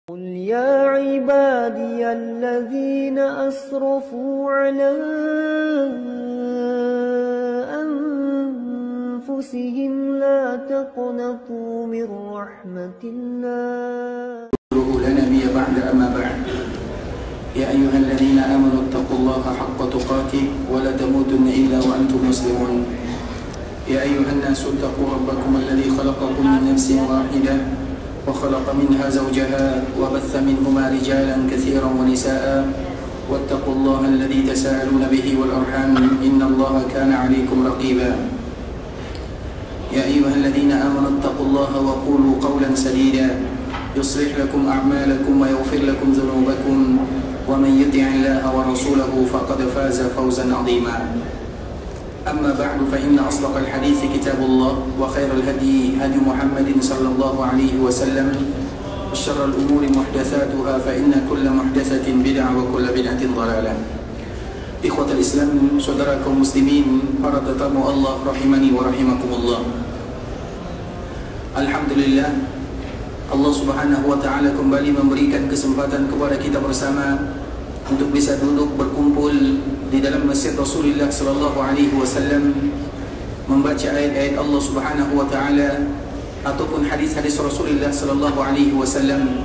قل يا عبادي الذين أسرفوا على أنفسهم لا تقنطوا من رحمة الله لنا بي بعد أما بعد يا أيها الذين آمنوا اتقوا الله حق تقاته ولا تموتن إلا وأنتم مسلمون يا أيها الناس اتقوا ربكم الذي خلقكم من نفس واحدة وخلق منها زوجها وبث منهما رجالا كثيرا ونساء واتقوا الله الذي تساءلون به والأرحام إن الله كان عليكم رقيبا يا أيها الذين آمنوا اتقوا الله وقولوا قولا سديدا يصلح لكم أعمالكم ويغفر لكم ذنوبكم ومن يطع الله ورسوله فقد فاز فوزا عظيما أما بعد فإن أصدق الحديث كتاب الله وخير الهدي هدي محمد صلى الله عليه وسلم وشر الأمور محدثاتها فإن كل محدثة بدعة وكل بدعة ضلالة. إخوة الإسلام, saudara kaum muslimin, para tetamu Allah rahimani wa rahimakumullah. Alhamdulillah, Allah subhanahu wa ta'ala kembali memberikan kesempatan kepada kita bersama untuk bisa duduk berkumpul di dalam masjid Rasulullah sallallahu alaihi wasallam, membaca ayat-ayat Allah subhanahu wa ta'ala ataupun hadis-hadis Rasulullah sallallahu alaihi wasallam.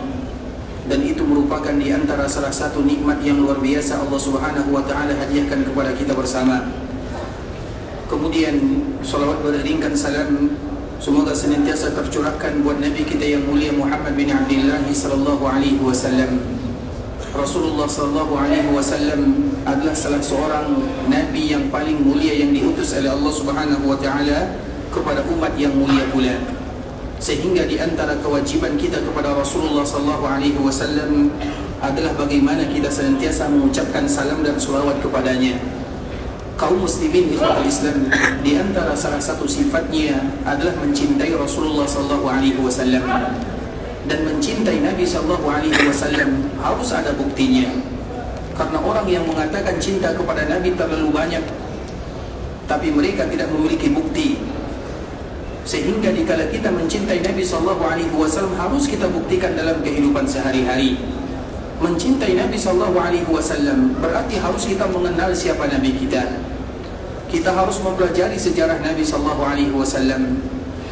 Dan itu merupakan di antara salah satu nikmat yang luar biasa Allah subhanahu wa ta'ala hadiahkan kepada kita bersama. Kemudian salawat beriringkan salam semoga senantiasa tercurahkan buat Nabi kita yang mulia Muhammad bin Abdullah sallallahu alaihi wasallam. Rasulullah sallallahu alaihi wasallam adalah salah seorang nabi yang paling mulia yang diutus oleh Allah Subhanahu wa taala kepada umat yang mulia pula. Sehingga di antara kewajiban kita kepada Rasulullah sallallahu alaihi wasallam adalah bagaimana kita senantiasa mengucapkan salam dan selawat kepadanya. Kaum muslimin ikhwatul Islam, di antara salah satu sifatnya adalah mencintai Rasulullah sallallahu alaihi wasallam. Dan mencintai Nabi sallallahu alaihi wasallam harus ada buktinya. Karena orang yang mengatakan cinta kepada Nabi terlalu banyak, tapi mereka tidak memiliki bukti. Sehingga dikala kita mencintai Nabi sallallahu alaihi wasallam harus kita buktikan dalam kehidupan sehari-hari. Mencintai Nabi sallallahu alaihi wasallam berarti harus kita mengenal siapa Nabi kita. Kita harus mempelajari sejarah Nabi sallallahu alaihi wasallam.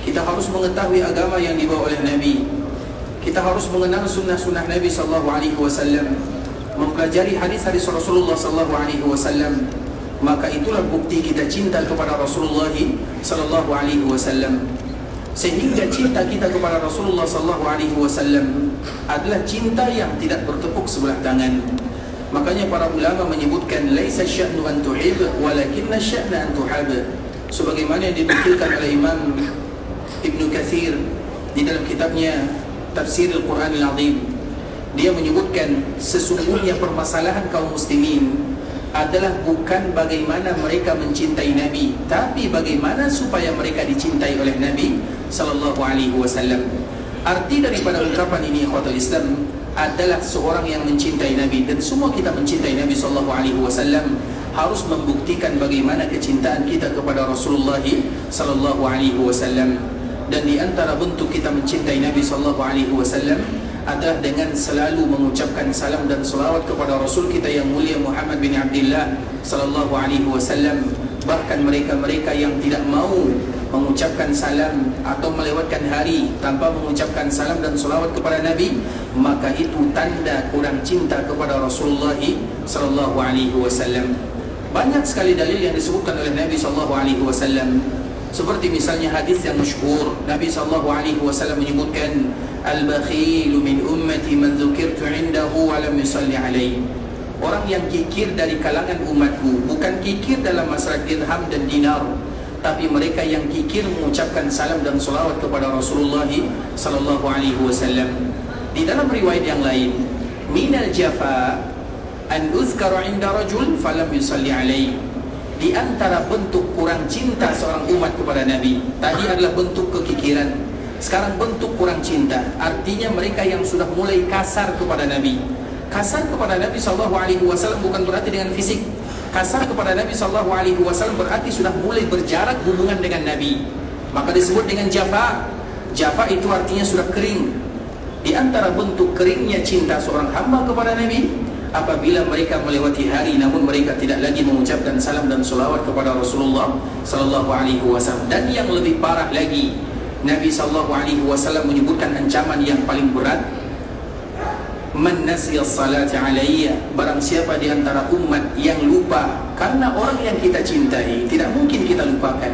Kita harus mengetahui agama yang dibawa oleh Nabi. Kita harus mengenal sunnah-sunnah Nabi sallallahu alaihi wasallam, mempelajari hadis-hadis Rasulullah sallallahu alaihi wasallam. Maka itulah bukti kita cinta kepada Rasulullah sallallahu alaihi wasallam. Sehingga cinta kita kepada Rasulullah sallallahu alaihi wasallam adalah cinta yang tidak bertepuk sebelah tangan. Makanya para ulama menyebutkan laisa sya'nu an tuhib walakinna sya'na an tuhab. Sebagaimana yang dinukilkan oleh Imam Ibnu Katsir di dalam kitabnya Tafsir Al-Quran Al-Azim. Dia menyebutkan sesungguhnya permasalahan kaum muslimin adalah bukan bagaimana mereka mencintai Nabi, tapi bagaimana supaya mereka dicintai oleh Nabi sallallahu alaihi wasallam. Arti daripada ungkapan ini ikhwatul Islam adalah seorang yang mencintai Nabi, dan semua kita mencintai Nabi sallallahu alaihi wasallam harus membuktikan bagaimana kecintaan kita kepada Rasulullah sallallahu alaihi wasallam. Dan di antara bentuk kita mencintai Nabi sallallahu alaihi wasallam adalah dengan selalu mengucapkan salam dan selawat kepada Rasul kita yang mulia Muhammad bin Abdullah sallallahu alaihi wasallam. Bahkan mereka-mereka yang tidak mau mengucapkan salam atau melewatkan hari tanpa mengucapkan salam dan selawat kepada Nabi, maka itu tanda kurang cinta kepada Rasulullah sallallahu alaihi wasallam. Banyak sekali dalil yang disebutkan oleh Nabi sallallahu alaihi wasallam. Seperti misalnya hadis yang masyhur, Nabi sallallahu alaihi wasallam menyebutkan al-bakhilu min ummati man dzukirtu 'indahu wa lam yusalli alaihi. Orang yang kikir dari kalangan umatku bukan kikir dalam masalah dirham dan dinar, tapi mereka yang kikir mengucapkan salam dan selawat kepada Rasulullah sallallahu alaihi wasallam. Di dalam riwayat yang lain, minal jafa an uzkara 'inda rajul falam yusalli alaihi. Di antara bentuk kurang cinta seorang umat kepada Nabi tadi adalah bentuk kekikiran. Sekarang bentuk kurang cinta, artinya mereka yang sudah mulai kasar kepada Nabi. Kasar kepada Nabi sallallahu alaihi wasallam bukan berarti dengan fisik. Kasar kepada Nabi sallallahu alaihi wasallam berarti sudah mulai berjarak hubungan dengan Nabi. Maka disebut dengan jafa. Jafa itu artinya sudah kering. Di antara bentuk keringnya cinta seorang hamba kepada Nabi, apabila mereka melewati hari namun mereka tidak lagi mengucapkan salam dan salawat kepada Rasulullah sallallahu alaihi wasallam. Dan yang lebih parah lagi, Nabi sallallahu alaihi wasallam menyebutkan ancaman yang paling berat, man nasiya salati alayya, barang siapa di antara umat yang lupa karena orang yang kita cintai, tidak mungkin kita lupakan.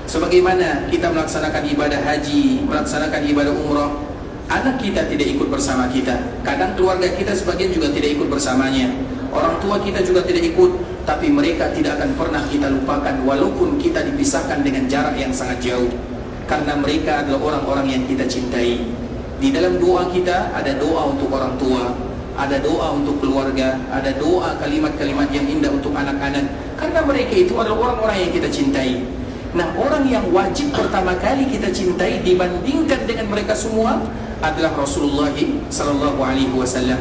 Sebagaimana kita melaksanakan ibadah haji, melaksanakan ibadah umrah, anak kita tidak ikut bersama kita, kadang keluarga kita sebagian juga tidak ikut bersamanya, orang tua kita juga tidak ikut, tapi mereka tidak akan pernah kita lupakan walaupun kita dipisahkan dengan jarak yang sangat jauh, karena mereka adalah orang-orang yang kita cintai. Di dalam doa kita ada doa untuk orang tua, ada doa untuk keluarga, ada doa kalimat-kalimat yang indah untuk anak-anak, karena mereka itu adalah orang-orang yang kita cintai. Nah, orang yang wajib pertama kali kita cintai dibandingkan dengan mereka semua adalah Rasulullah sallallahu alaihi wasallam.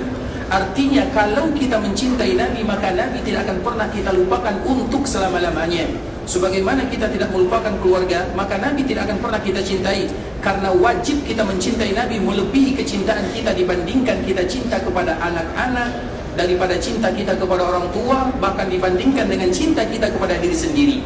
Artinya kalau kita mencintai Nabi, maka Nabi tidak akan pernah kita lupakan untuk selama-lamanya. Sebagaimana kita tidak melupakan keluarga, maka Nabi tidak akan pernah kita cintai. Karena wajib kita mencintai Nabi melebihi kecintaan kita dibandingkan kita cinta kepada anak-anak, daripada cinta kita kepada orang tua, bahkan dibandingkan dengan cinta kita kepada diri sendiri.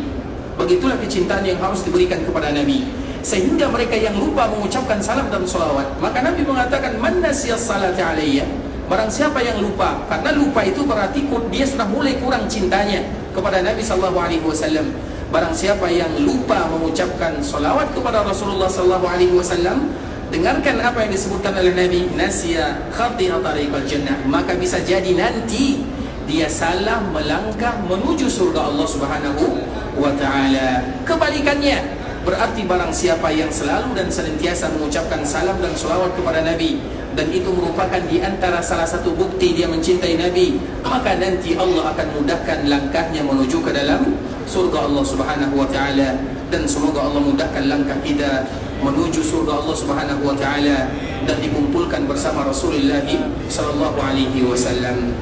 Begitulah kecintaan yang harus diberikan kepada Nabi, sehingga mereka yang lupa mengucapkan salam dan salawat, maka Nabi mengatakan man nasiyas salati alayya, barang siapa yang lupa, karena lupa itu berarti dia sudah mulai kurang cintanya kepada Nabi sallallahu alaihi wasallam. Barang siapa yang lupa mengucapkan salawat kepada Rasulullah sallallahu alaihi wasallam, dengarkan apa yang disebutkan oleh Nabi, nasiya khati'a tariqal jannah, maka bisa jadi nanti dia salah melangkah menuju surga Allah Subhanahu wa ta'ala. Kebalikannya, berarti barang siapa yang selalu dan senantiasa mengucapkan salam dan salawat kepada Nabi, dan itu merupakan di antara salah satu bukti dia mencintai Nabi, maka nanti Allah akan mudahkan langkahnya menuju ke dalam surga Allah Subhanahu wa ta'ala. Dan semoga Allah mudahkan langkah kita menuju surga Allah Subhanahu wa ta'ala dan dikumpulkan bersama Rasulullah sallallahu alaihi wasallam.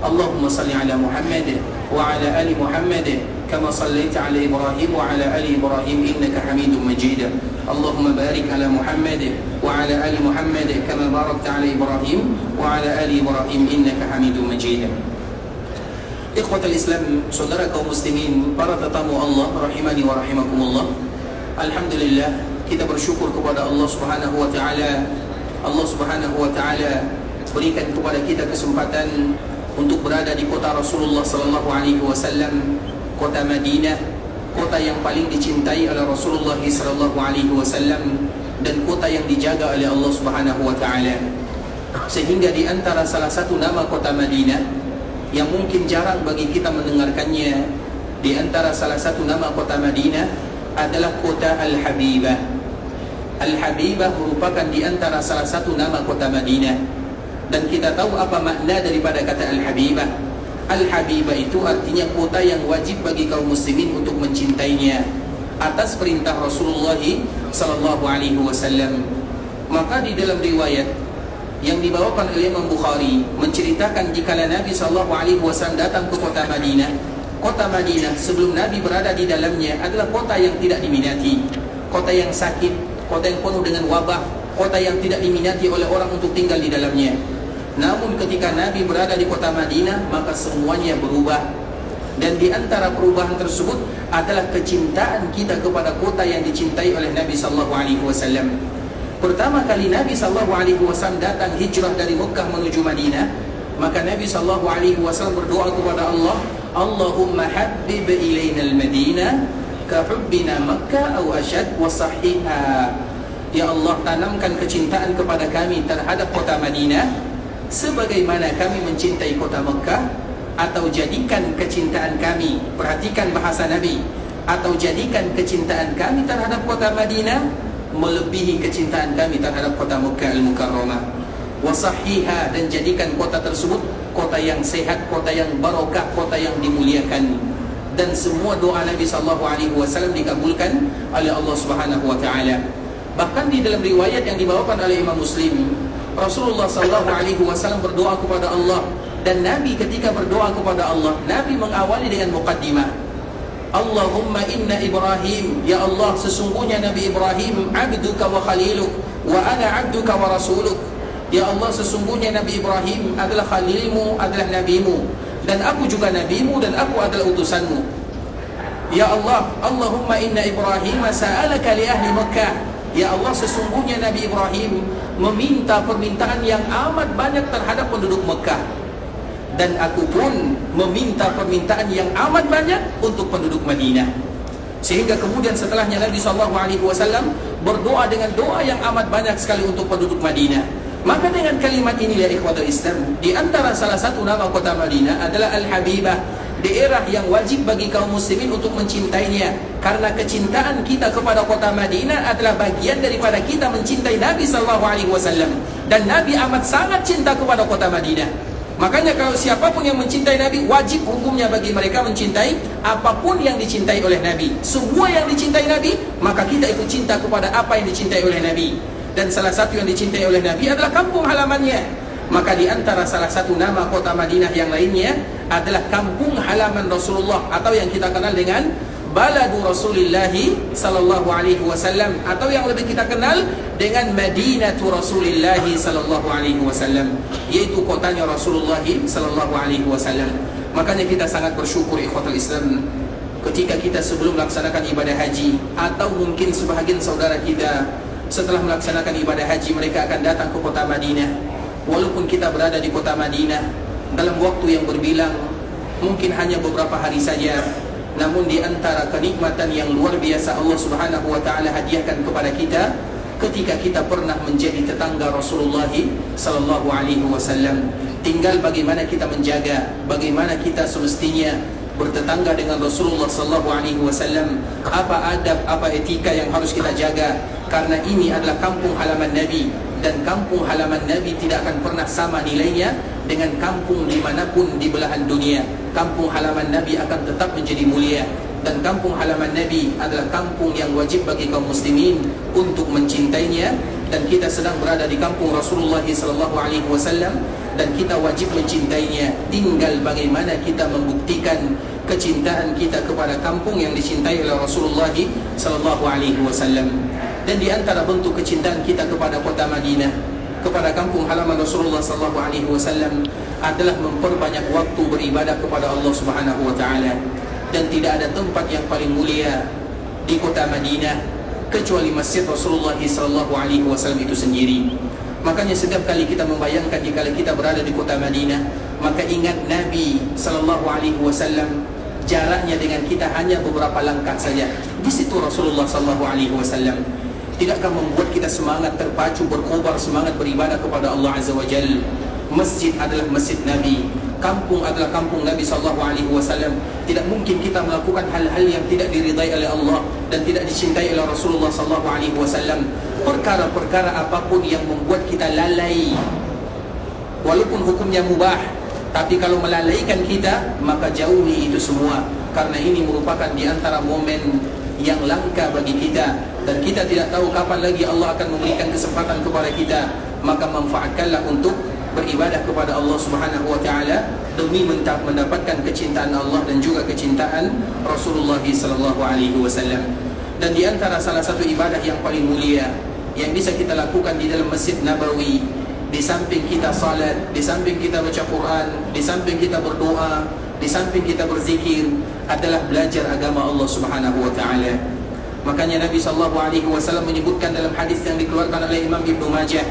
Allahumma salli ala Muhammad wa ala ali Muhammad kama sallaita ala Ibrahim wa ala ali Ibrahim innaka Hamidum Majid. Allahumma barik ala Muhammad wa ala ali Muhammad kama barakta ala Ibrahim wa ala ali Ibrahim innaka Hamidum Majid. Ikhwatul Islam, saudara kaum muslimin, para tetamu Allah rahimani wa rahimakumullah. Alhamdulillah, kita bersyukur kepada Allah Subhanahu wa taala. Allah Subhanahu wa taala berikan kepada kita kesempatan untuk berada di kota Rasulullah sallallahu alaihi wasallam, kota Madinah, kota yang paling dicintai oleh Rasulullah sallallahu alaihi wasallam, dan kota yang dijaga oleh Allah Subhanahu wa taala. Sehingga di antara salah satu nama kota Madinah yang mungkin jarang bagi kita mendengarkannya, di antara salah satu nama kota Madinah adalah kota Al-Habibah. Al-Habibah merupakan di antara salah satu nama kota Madinah. Dan kita tahu apa makna daripada kata Al-Habibah. Al-Habibah itu artinya kota yang wajib bagi kaum muslimin untuk mencintainya atas perintah Rasulullah sallallahu alaihi wasallam. Maka di dalam riwayat yang dibawakan oleh Imam Bukhari menceritakan jikala Nabi sallallahu alaihi wasallam datang ke kota Madinah. Kota Madinah sebelum Nabi berada di dalamnya adalah kota yang tidak diminati, kota yang sakit, kota yang penuh dengan wabah, kota yang tidak diminati oleh orang untuk tinggal di dalamnya. Namun ketika Nabi berada di kota Madinah, maka semuanya berubah. Dan di antara perubahan tersebut adalah kecintaan kita kepada kota yang dicintai oleh Nabi sallallahu alaihi wasallam. Pertama kali Nabi sallallahu alaihi wasallam datang hijrah dari Mekah menuju Madinah, maka Nabi sallallahu alaihi wasallam berdoa kepada Allah, Allahumma habbib ilaina al-Madinah ka hubbina Makkah aw ashad wa sahihha. Ya Allah, tanamkan kecintaan kepada kami terhadap kota Madinah sebagaimana kami mencintai kota Mekah, atau jadikan kecintaan kami, perhatikan bahasa Nabi, atau jadikan kecintaan kami terhadap kota Madinah melebihi kecintaan kami terhadap kota Mekah Al-Mukarramah. Wasahiha, dan jadikan kota tersebut kota yang sehat, kota yang barokah, kota yang dimuliakan. Dan semua doa Nabi sallallahu alaihi wasallam dikabulkan oleh Allah Subhanahu wa taala. Bahkan di dalam riwayat yang dibawakan oleh Imam Muslim, Rasulullah sallallahu alaihi wasallam berdoa kepada Allah, dan Nabi ketika berdoa kepada Allah, Nabi mengawali dengan muqaddimah. Allahumma inna Ibrahim, ya Allah, sesungguhnya Nabi Ibrahim abduka wa khaliluk wa ana abduka wa rasuluk. Ya Allah, sesungguhnya Nabi Ibrahim adalah khalilmu, adalah nabimu, dan aku juga nabimu, dan aku adalah utusanmu. Ya Allah, Allahumma inna Ibrahim sa'alaka li ahli Makkah. Ya Allah, sesungguhnya Nabi Ibrahim meminta permintaan yang amat banyak terhadap penduduk Mekah, dan aku pun meminta permintaan yang amat banyak untuk penduduk Madinah. Sehingga kemudian setelahnya Nabi SAW berdoa dengan doa yang amat banyak sekali untuk penduduk Madinah. Maka dengan kalimat ini ya ikhwatul Islam, di antara salah satu nama kota Madinah adalah Al-Habibah, daerah yang wajib bagi kaum muslimin untuk mencintainya, karena kecintaan kita kepada kota Madinah adalah bagian daripada kita mencintai Nabi SAW. Dan Nabi amat sangat cinta kepada kota Madinah. Makanya kalau siapapun yang mencintai Nabi, wajib hukumnya bagi mereka mencintai apapun yang dicintai oleh Nabi. Semua yang dicintai Nabi, maka kita ikut cinta kepada apa yang dicintai oleh Nabi. Dan salah satu yang dicintai oleh Nabi adalah kampung halamannya. Maka di antara salah satu nama kota Madinah yang lainnya adalah kampung halaman Rasulullah, atau yang kita kenal dengan Baladu Rasulillahi sallallahu alaihi wasallam, atau yang lebih kita kenal dengan Madinatu Rasulillahi sallallahu alaihi wasallam, yaitu kotanya Rasulullah sallallahu alaihi wasallam. Makanya kita sangat bersyukur ikhwatul Islam ketika kita sebelum melaksanakan ibadah haji, atau mungkin sebahagian saudara kita setelah melaksanakan ibadah haji mereka akan datang ke kota Madinah. Walaupun kita berada di kota Madinah dalam waktu yang berbilang, mungkin hanya beberapa hari saja, namun di antara kenikmatan yang luar biasa Allah Subhanahu wa taala hadiahkan kepada kita ketika kita pernah menjadi tetangga Rasulullah sallallahu alaihi wasallam. Tinggal bagaimana kita menjaga, bagaimana kita semestinya bertetangga dengan Rasulullah sallallahu alaihi wasallam, apa adab, apa etika yang harus kita jaga, karena ini adalah kampung halaman Nabi, dan kampung halaman Nabi tidak akan pernah sama nilainya dengan kampung dimanapun di belahan dunia. Kampung halaman Nabi akan tetap menjadi mulia, dan kampung halaman Nabi adalah kampung yang wajib bagi kaum muslimin untuk mencintainya. Dan kita sedang berada di kampung Rasulullah sallallahu alaihi wasallam, dan kita wajib mencintainya. Tinggal bagaimana kita membuktikan kecintaan kita kepada kampung yang dicintai oleh Rasulullah sallallahu alaihi wasallam. Dan di antara bentuk kecintaan kita kepada kota Madinah, kepada kampung halaman Rasulullah sallallahu alaihi wasallam, adalah memperbanyak waktu beribadah kepada Allah Subhanahu wa taala. Dan tidak ada tempat yang paling mulia di kota Madinah kecuali Masjid Rasulullah sallallahu alaihi wasallam itu sendiri. Makanya setiap kali kita membayangkan jika kita berada di kota Madinah, maka ingat Nabi sallallahu alaihi wasallam, jaraknya dengan kita hanya beberapa langkah saja. Di situ Rasulullah sallallahu alaihi wasallam. Tidakkah membuat kita semangat terpacu, berkobar semangat beribadah kepada Allah Azza wa Jalla? Masjid adalah masjid Nabi, kampung adalah kampung Nabi sallallahu alaihi wasallam. Tidak mungkin kita melakukan hal-hal yang tidak diridai oleh Allah dan tidak dicintai oleh Rasulullah sallallahu alaihi wasallam. Perkara-perkara apapun yang membuat kita lalai, walaupun hukumnya mubah, tapi kalau melalaikan kita, maka jauhi itu semua, karena ini merupakan di antara momen yang langka bagi kita, dan kita tidak tahu kapan lagi Allah akan memberikan kesempatan kepada kita. Maka manfaatkanlah untuk beribadah kepada Allah Subhanahu wa taala demi mendapatkan kecintaan Allah dan juga kecintaan Rasulullah sallallahu alaihi wasallam. Dan di antara salah satu ibadah yang paling mulia yang bisa kita lakukan di dalam Masjid Nabawi, di samping kita salat, di samping kita baca Quran, di samping kita berdoa, di samping kita berzikir, adalah belajar agama Allah Subhanahu wa taala. Makanya Nabi sallallahu alaihi wasallam menyebutkan dalam hadis yang dikeluarkan oleh Imam Ibnu Majah,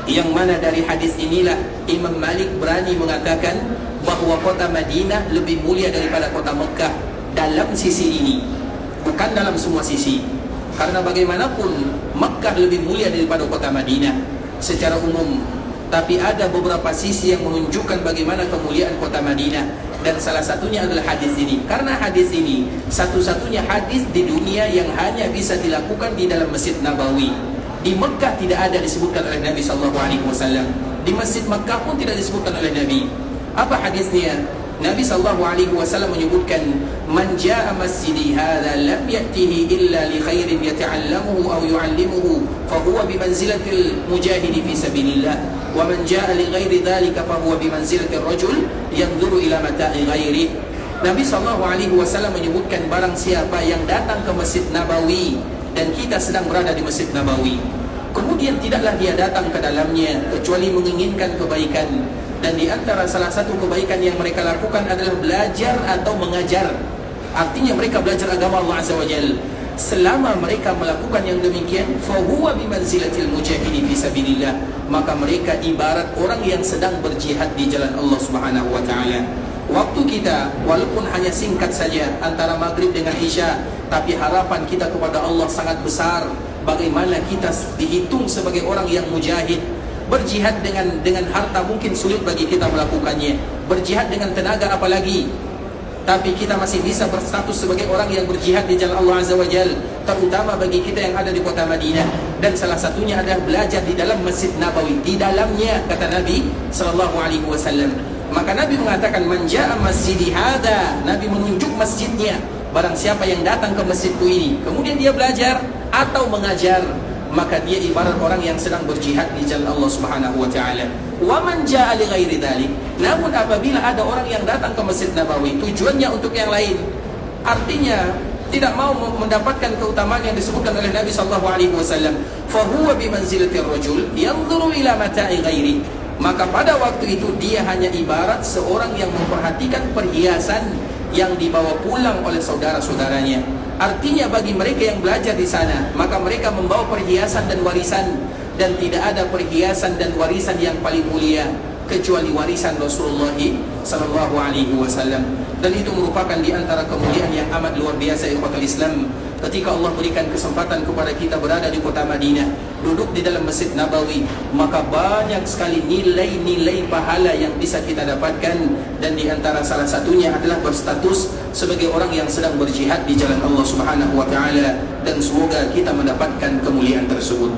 yang mana dari hadis inilah Imam Malik berani mengatakan bahawa kota Madinah lebih mulia daripada kota Mekah dalam sisi ini, bukan dalam semua sisi. Karena bagaimanapun Mekah lebih mulia daripada kota Madinah secara umum, tapi ada beberapa sisi yang menunjukkan bagaimana kemuliaan kota Madinah, dan salah satunya adalah hadis ini. Karena hadis ini satu-satunya hadis di dunia yang hanya bisa dilakukan di dalam Masjid Nabawi. Di Mekah tidak ada disebutkan oleh Nabi sallallahu alaihi wasallam. Di Masjid Mekah pun tidak disebutkan oleh Nabi. Apa hadisnya? Nabi sallallahu alaihi wasallam menyebutkan, "Man jaa masjidi hadza lam ya'tihi illa li khairin yata'allamuhu aw yu'allimuhu, fa huwa bi manzilatil mujahidi fi sabilillah, wa man jaa li ghairi dzalika fa huwa bi manzilatir rajul yanzuru ila mata'i ghairi." Nabi sallallahu alaihi wasallam menyebutkan barang siapa yang datang ke Masjid Nabawi, dan kita sedang berada di Masjid Nabawi, Kemudian tidaklah dia datang ke dalamnya kecuali menginginkan kebaikan. Dan di antara salah satu kebaikan yang mereka lakukan adalah belajar atau mengajar. Artinya mereka belajar agama Allah Azza wa Jalla. Selama mereka melakukan yang demikian, fahuwa bimanzilatil mujahidi fi sabilillah, maka mereka ibarat orang yang sedang berjihad di jalan Allah Subhanahu wa taala. Waktu kita walaupun hanya singkat saja antara maghrib dengan isya, tapi harapan kita kepada Allah sangat besar. Bagaimana kita dihitung sebagai orang yang mujahid. Berjihad dengan harta mungkin sulit bagi kita melakukannya. Berjihad dengan tenaga apalagi. Tapi kita masih bisa berstatus sebagai orang yang berjihad di jalan Allah Azza wa Jalla, terutama bagi kita yang ada di kota Madinah. Dan salah satunya adalah belajar di dalam Masjid Nabawi. Di dalamnya, kata Nabi sallallahu alaihi wasallam. Maka Nabi mengatakan, man ja'a masjidi hada, Nabi menunjuk masjidnya. Barang siapa yang datang ke masjidku ini, kemudian dia belajar atau mengajar, maka dia ibarat orang yang sedang berjihad di jalan Allah Subhanahu wa taala. Wa man jaa'a li ghairi dzalik. Namun apabila ada orang yang datang ke Masjid Nabawi tujuannya untuk yang lain, artinya tidak mau mendapatkan keutamaan yang disebutkan oleh Nabi sallallahu alaihi wasallam, fa huwa bi manzilatir rajul yanzuru ila mata'i ghairi. Maka pada waktu itu dia hanya ibarat seorang yang memperhatikan perhiasan yang dibawa pulang oleh saudara-saudaranya. Artinya bagi mereka yang belajar di sana, maka mereka membawa perhiasan dan warisan, dan tidak ada perhiasan dan warisan yang paling mulia kecuali warisan Rasulullah sallallahu alaihi wasallam. Dan itu merupakan di antara kemuliaan yang amat luar biasa ikhwatul Islam. Ketika Allah berikan kesempatan kepada kita berada di kota Madinah, duduk di dalam Masjid Nabawi, maka banyak sekali nilai-nilai pahala yang bisa kita dapatkan. Dan di antara salah satunya adalah berstatus sebagai orang yang sedang berjihad di jalan Allah Subhanahu wa taala. Dan semoga kita mendapatkan kemuliaan tersebut.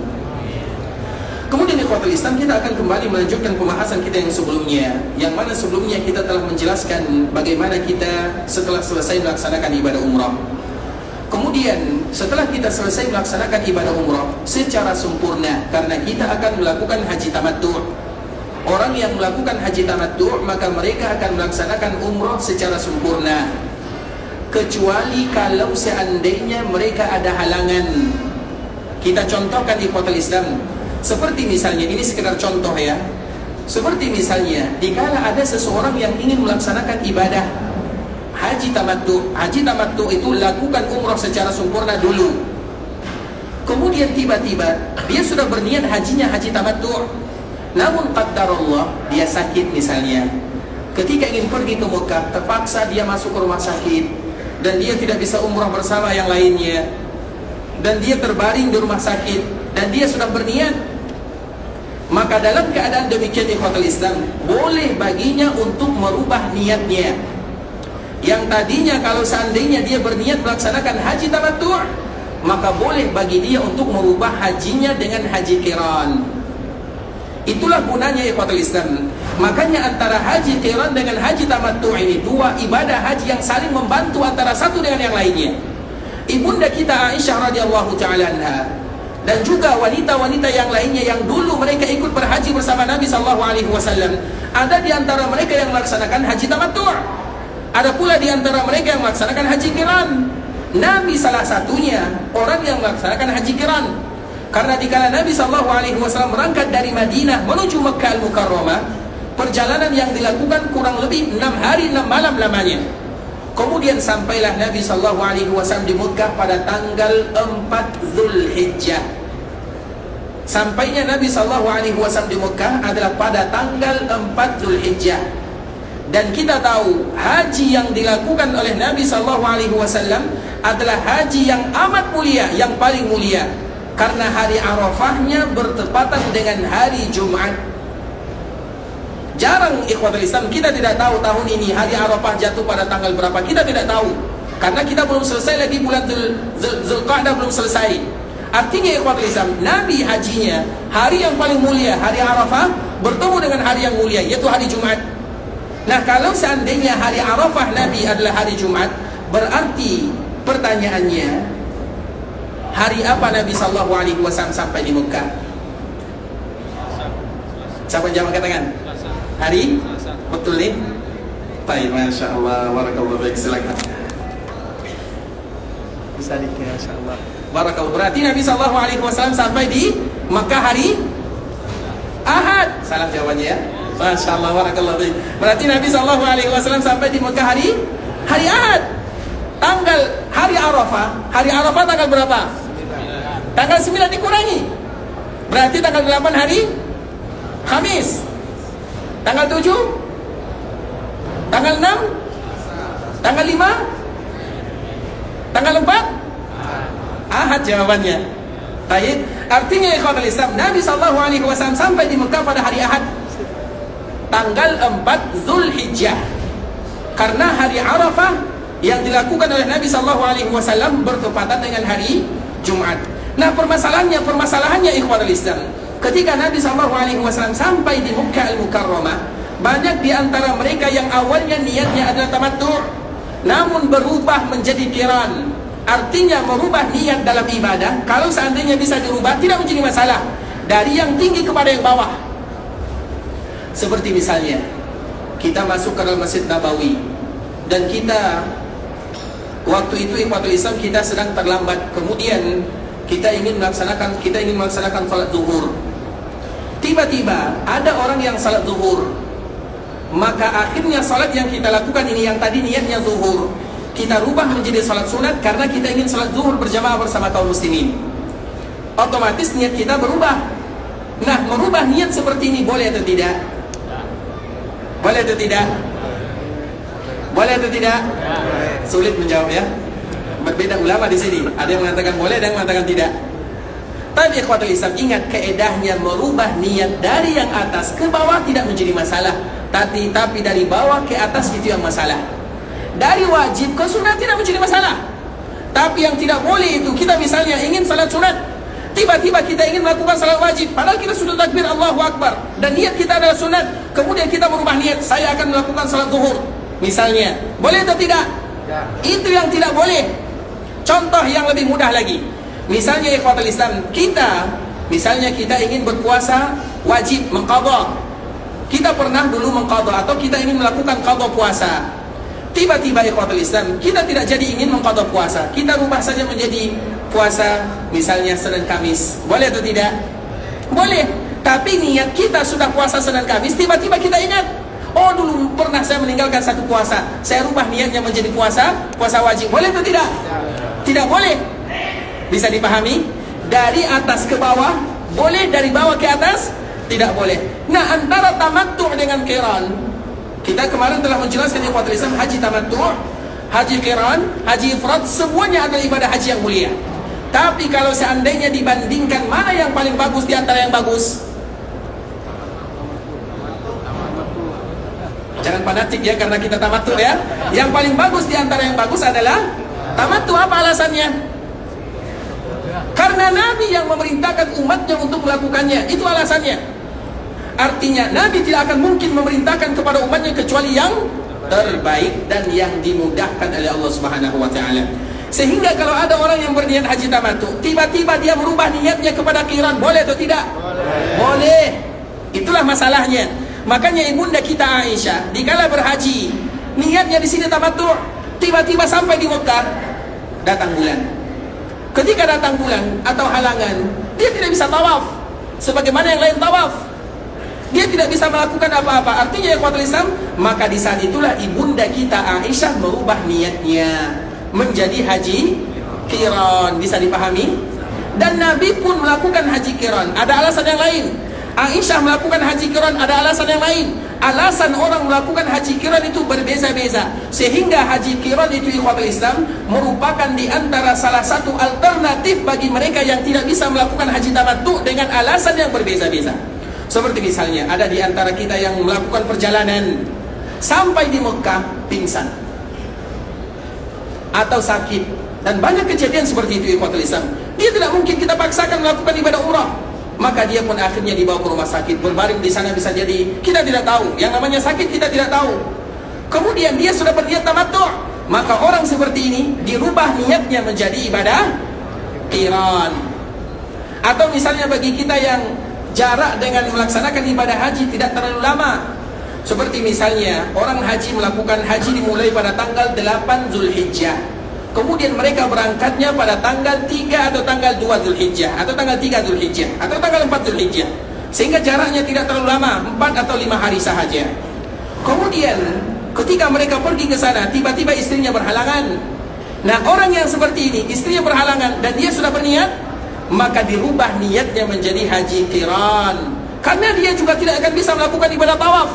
Kemudian ikhwatul Islam, kita akan kembali melanjutkan pembahasan kita yang sebelumnya, yang mana sebelumnya kita telah menjelaskan bagaimana kita setelah selesai melaksanakan ibadah umrah. Kemudian setelah kita selesai melaksanakan ibadah umrah secara sempurna, karena kita akan melakukan haji tamattu'. Orang yang melakukan haji tamattu', maka mereka akan melaksanakan umrah secara sempurna, kecuali kalau seandainya mereka ada halangan. Kita contohkan ikhwatul Islam, seperti misalnya, ini sekedar contoh ya, seperti misalnya dikala ada seseorang yang ingin melaksanakan ibadah haji tamattu'. Haji tamattu' itu lakukan umrah secara sempurna dulu. Kemudian tiba-tiba dia sudah berniat hajinya haji tamattu'. Namun qaddarallah dia sakit misalnya. Ketika ingin pergi ke Mekah, terpaksa dia masuk ke rumah sakit dan dia tidak bisa umrah bersama yang lainnya. Dan dia terbaring di rumah sakit dan dia sudah berniat. Maka dalam keadaan demikian ikhwatul Islam, boleh baginya untuk merubah niatnya. Yang tadinya kalau seandainya dia berniat melaksanakan haji tamattu', maka boleh bagi dia untuk merubah hajinya dengan haji qiran. Itulah gunanya ikhwatul Islam. Makanya antara haji qiran dengan haji tamattu' ini dua ibadah haji yang saling membantu antara satu dengan yang lainnya. Ibunda kita Aisyah radhiyallahu taala anha dan juga wanita-wanita yang lainnya yang dulu mereka ikut berhaji bersama Nabi sallallahu alaihi wasallam, ada di antara mereka yang melaksanakan haji tamattu'. Ada pula di antara mereka yang melaksanakan haji qiran. Nabi salah satunya orang yang melaksanakan haji qiran. Karena dikala Nabi sallallahu alaihi wasallam berangkat dari Madinah menuju Makkah Al-Mukarramah, perjalanan yang dilakukan kurang lebih 6 hari 6 malam lamanya. Kemudian sampailah Nabi sallallahu alaihi wasallam di Makkah pada tanggal 4 Zulhijjah. Sampainya Nabi sallallahu alaihi wasallam di Makkah adalah pada tanggal 4 Zulhijjah. Dan kita tahu haji yang dilakukan oleh Nabi sallallahu alaihi wasallam adalah haji yang amat mulia, yang paling mulia, karena hari Arafahnya bertepatan dengan hari Jumat. Jarang ikhwatul Islam, kita tidak tahu tahun ini hari Arafah jatuh pada tanggal berapa, kita tidak tahu, karena kita belum selesai lagi bulan Zulqa'dah, belum selesai. Artinya ikhwatul Islam, Nabi hajinya hari yang paling mulia, hari Arafah, bertemu dengan hari yang mulia, yaitu hari Jumat. Nah, kalau seandainya hari Arafah Nabi adalah hari Jumat, berarti pertanyaannya, hari apa Nabi sallallahu alaihi wasallam sampai di Mekah? Siapa jawab angkat tangan? Hari? Betul nih? Baik, Masya Allah, warakallahu baik, silakan. Bisa dikira, Masya Allah. Barakallahu. Berarti Nabi SAW sampai di Mekah hari Ahad. Salah jawabannya ya. Masya Allah, barakallahu. Berarti Nabi SAW sampai di Mekah hari Ahad. Tanggal hari Arafah. Hari Arafah tanggal berapa? Tanggal 9 dikurangi. Berarti tanggal 8 hari Kamis. Tanggal 7? Tanggal 6? Tanggal 5? Tanggal 4? Ahad jawabannya. Baik, artinya ikhwatul Islam, Nabi SAW sampai di Mekah pada hari Ahad, tanggal 4 Zulhijjah. Karena hari Arafah yang dilakukan oleh Nabi SAW bertepatan dengan hari Jumat. Nah, permasalahannya ikhwatul Islam, ketika Nabi SAW sampai di Mekah Al-Mukarramah, banyak di antara mereka yang awalnya niatnya adalah tamattu', namun berubah menjadi qiran. Artinya merubah niat dalam ibadah, kalau seandainya bisa dirubah tidak menjadi masalah, dari yang tinggi kepada yang bawah. Seperti misalnya kita masuk ke dalam Masjid Nabawi, dan kita waktu itu ikhwatul Islam kita sedang terlambat, kemudian kita ingin melaksanakan salat zuhur. Tiba-tiba ada orang yang salat zuhur, maka akhirnya salat yang kita lakukan ini, yang tadi niatnya zuhur, kita rubah menjadi salat sunat karena kita ingin salat zuhur berjamaah bersama kaum muslimin. Otomatis niat kita berubah. Nah, merubah niat seperti ini boleh atau tidak? Boleh atau tidak? Boleh atau tidak? Sulit menjawab ya. Berbeda ulama di sini. Ada yang mengatakan boleh, ada yang mengatakan tidak. Tapi ikhwatul Islam, ingat kaedahnya merubah niat dari yang atas ke bawah tidak menjadi masalah. Tapi dari bawah ke atas itu yang masalah. Dari wajib ke sunat tidak menjadi masalah. Tapi yang tidak boleh itu, kita misalnya ingin salat sunat, tiba-tiba kita ingin melakukan salat wajib, padahal kita sudah takbir Allahu Akbar, dan niat kita adalah sunat, kemudian kita merubah niat, saya akan melakukan salat zuhur misalnya, boleh atau tidak? Ya. Itu yang tidak boleh. Contoh yang lebih mudah lagi, misalnya ikhwatul Islam, kita ingin berpuasa wajib, mengqadha. Kita pernah dulu mengqadha, atau kita ingin melakukan qadha puasa. Tiba-tiba ikhwatul Islam, kita tidak jadi ingin mengqadha puasa, kita rubah saja menjadi puasa misalnya Senin Kamis, boleh atau tidak? Boleh. Tapi niat kita sudah puasa Senin Kamis, tiba-tiba kita ingat, oh dulu pernah saya meninggalkan satu puasa, saya rubah niatnya menjadi puasa wajib, boleh atau tidak? Tidak boleh. Bisa dipahami? Dari atas ke bawah boleh, dari bawah ke atas tidak boleh. Nah, antara tamattu' dengan qiran, kita kemarin telah menjelaskan ikhwatul Islam, haji tamattu', haji qiran, haji ifrad, semuanya adalah ibadah haji yang mulia. Tapi kalau seandainya dibandingkan mana yang paling bagus di antara yang bagus? Jangan fanatik ya, karena kita tamattu' ya. Yang paling bagus di antara yang bagus adalah tamattu'. Apa alasannya? Karena Nabi yang memerintahkan umatnya untuk melakukannya, itu alasannya. Artinya Nabi tidak akan mungkin memerintahkan kepada umatnya kecuali yang terbaik dan yang dimudahkan oleh Allah Subhanahu wa taala. Sehingga kalau ada orang yang berniat haji tamattu, tiba-tiba dia merubah niatnya kepada qiran, boleh atau tidak? Boleh. Itulah masalahnya. Makanya ibunda kita Aisyah dikala berhaji, niatnya di sini tamattu, tiba-tiba sampai di Mekah, datang bulan. Ketika datang bulan atau halangan, dia tidak bisa tawaf sebagaimana yang lain tawaf. Dia tidak bisa melakukan apa-apa. Artinya ya ikhwatul Islam, maka di saat itulah ibunda kita Aisyah merubah niatnya menjadi haji qiran. Bisa dipahami? Dan Nabi pun melakukan haji qiran, ada alasan yang lain. Aisyah melakukan haji qiran, ada alasan yang lain. Alasan orang melakukan haji qiran itu berbeza-beza, sehingga haji qiran itu ikhwatul Islam merupakan di antara salah satu alternatif bagi mereka yang tidak bisa melakukan haji tamattu dengan alasan yang berbeza-beza. Seperti misalnya ada di antara kita yang melakukan perjalanan sampai di Mekah pingsan atau sakit, dan banyak kejadian seperti itu ikhwatul Islam. Dia tidak mungkin kita paksakan melakukan ibadah umrah, maka dia pun akhirnya dibawa ke rumah sakit, berbaring di sana, bisa jadi kita tidak tahu, yang namanya sakit kita tidak tahu. Kemudian dia sudah berniat tamattu, maka orang seperti ini dirubah niatnya menjadi ibadah qiran. Atau misalnya bagi kita yang jarak dengan melaksanakan ibadah haji tidak terlalu lama, seperti misalnya orang haji melakukan haji dimulai pada tanggal 8 Zulhijjah, Kemudian mereka berangkatnya pada tanggal 3 atau tanggal 2 Zulhijjah, atau tanggal 3 Zulhijjah, atau tanggal 4 Zulhijjah. Sehingga jaraknya tidak terlalu lama, 4 atau 5 hari sahaja. Kemudian ketika mereka pergi ke sana, tiba-tiba istrinya berhalangan. Nah, orang yang seperti ini, istrinya berhalangan dan dia sudah berniat, maka dirubah niatnya menjadi haji qiran. Karena dia juga tidak akan bisa melakukan ibadah tawaf.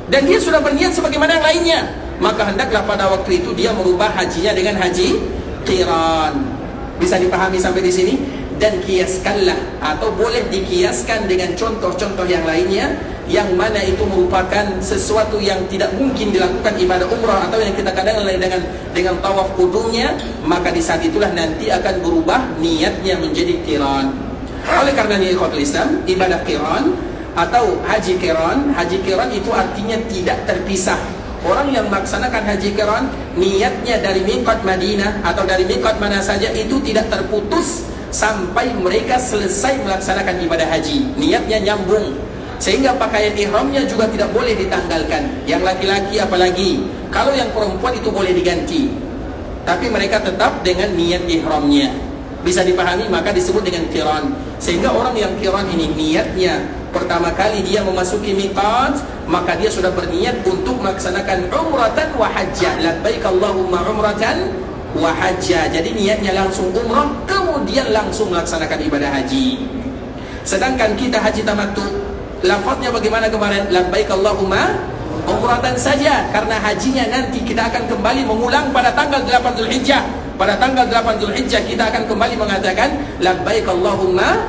Dan dia sudah berniat sebagaimana yang lainnya, maka hendaklah pada waktu itu dia merubah hajinya dengan haji qiran. Bisa dipahami sampai di sini? Dan kiaskanlah, atau boleh dikiaskan dengan contoh-contoh yang lainnya, yang mana itu merupakan sesuatu yang tidak mungkin dilakukan ibadah umrah, atau yang kita kadang dengan tawaf kudumnya, maka di saat itulah nanti akan berubah niatnya menjadi qiran. Oleh karenanya ikhwatul Islam, ibadah qiran atau haji qiran itu artinya tidak terpisah. Orang yang melaksanakan haji qiran, niatnya dari miqat Madinah atau dari miqat mana saja itu tidak terputus sampai mereka selesai melaksanakan ibadah haji. Niatnya nyambung, sehingga pakaian ihramnya juga tidak boleh ditanggalkan. Yang laki-laki apalagi, kalau yang perempuan itu boleh diganti, tapi mereka tetap dengan niat ihramnya. Bisa dipahami, maka disebut dengan qiran. Sehingga orang yang qiran ini niatnya pertama kali dia memasuki miqat, maka dia sudah berniat untuk melaksanakan umratan wa hajjah. Labbaik Allahumma umratan wa hajjah. Jadi niatnya langsung umrah, kemudian langsung melaksanakan ibadah haji. Sedangkan kita haji tamattu, lafaznya bagaimana kemarin? Labbaik Allahumma umratan saja, karena hajinya nanti kita akan kembali mengulang pada tanggal 8 Zulhijjah. Pada tanggal 8 Zulhijjah kita akan kembali mengatakan labbaik Allahumma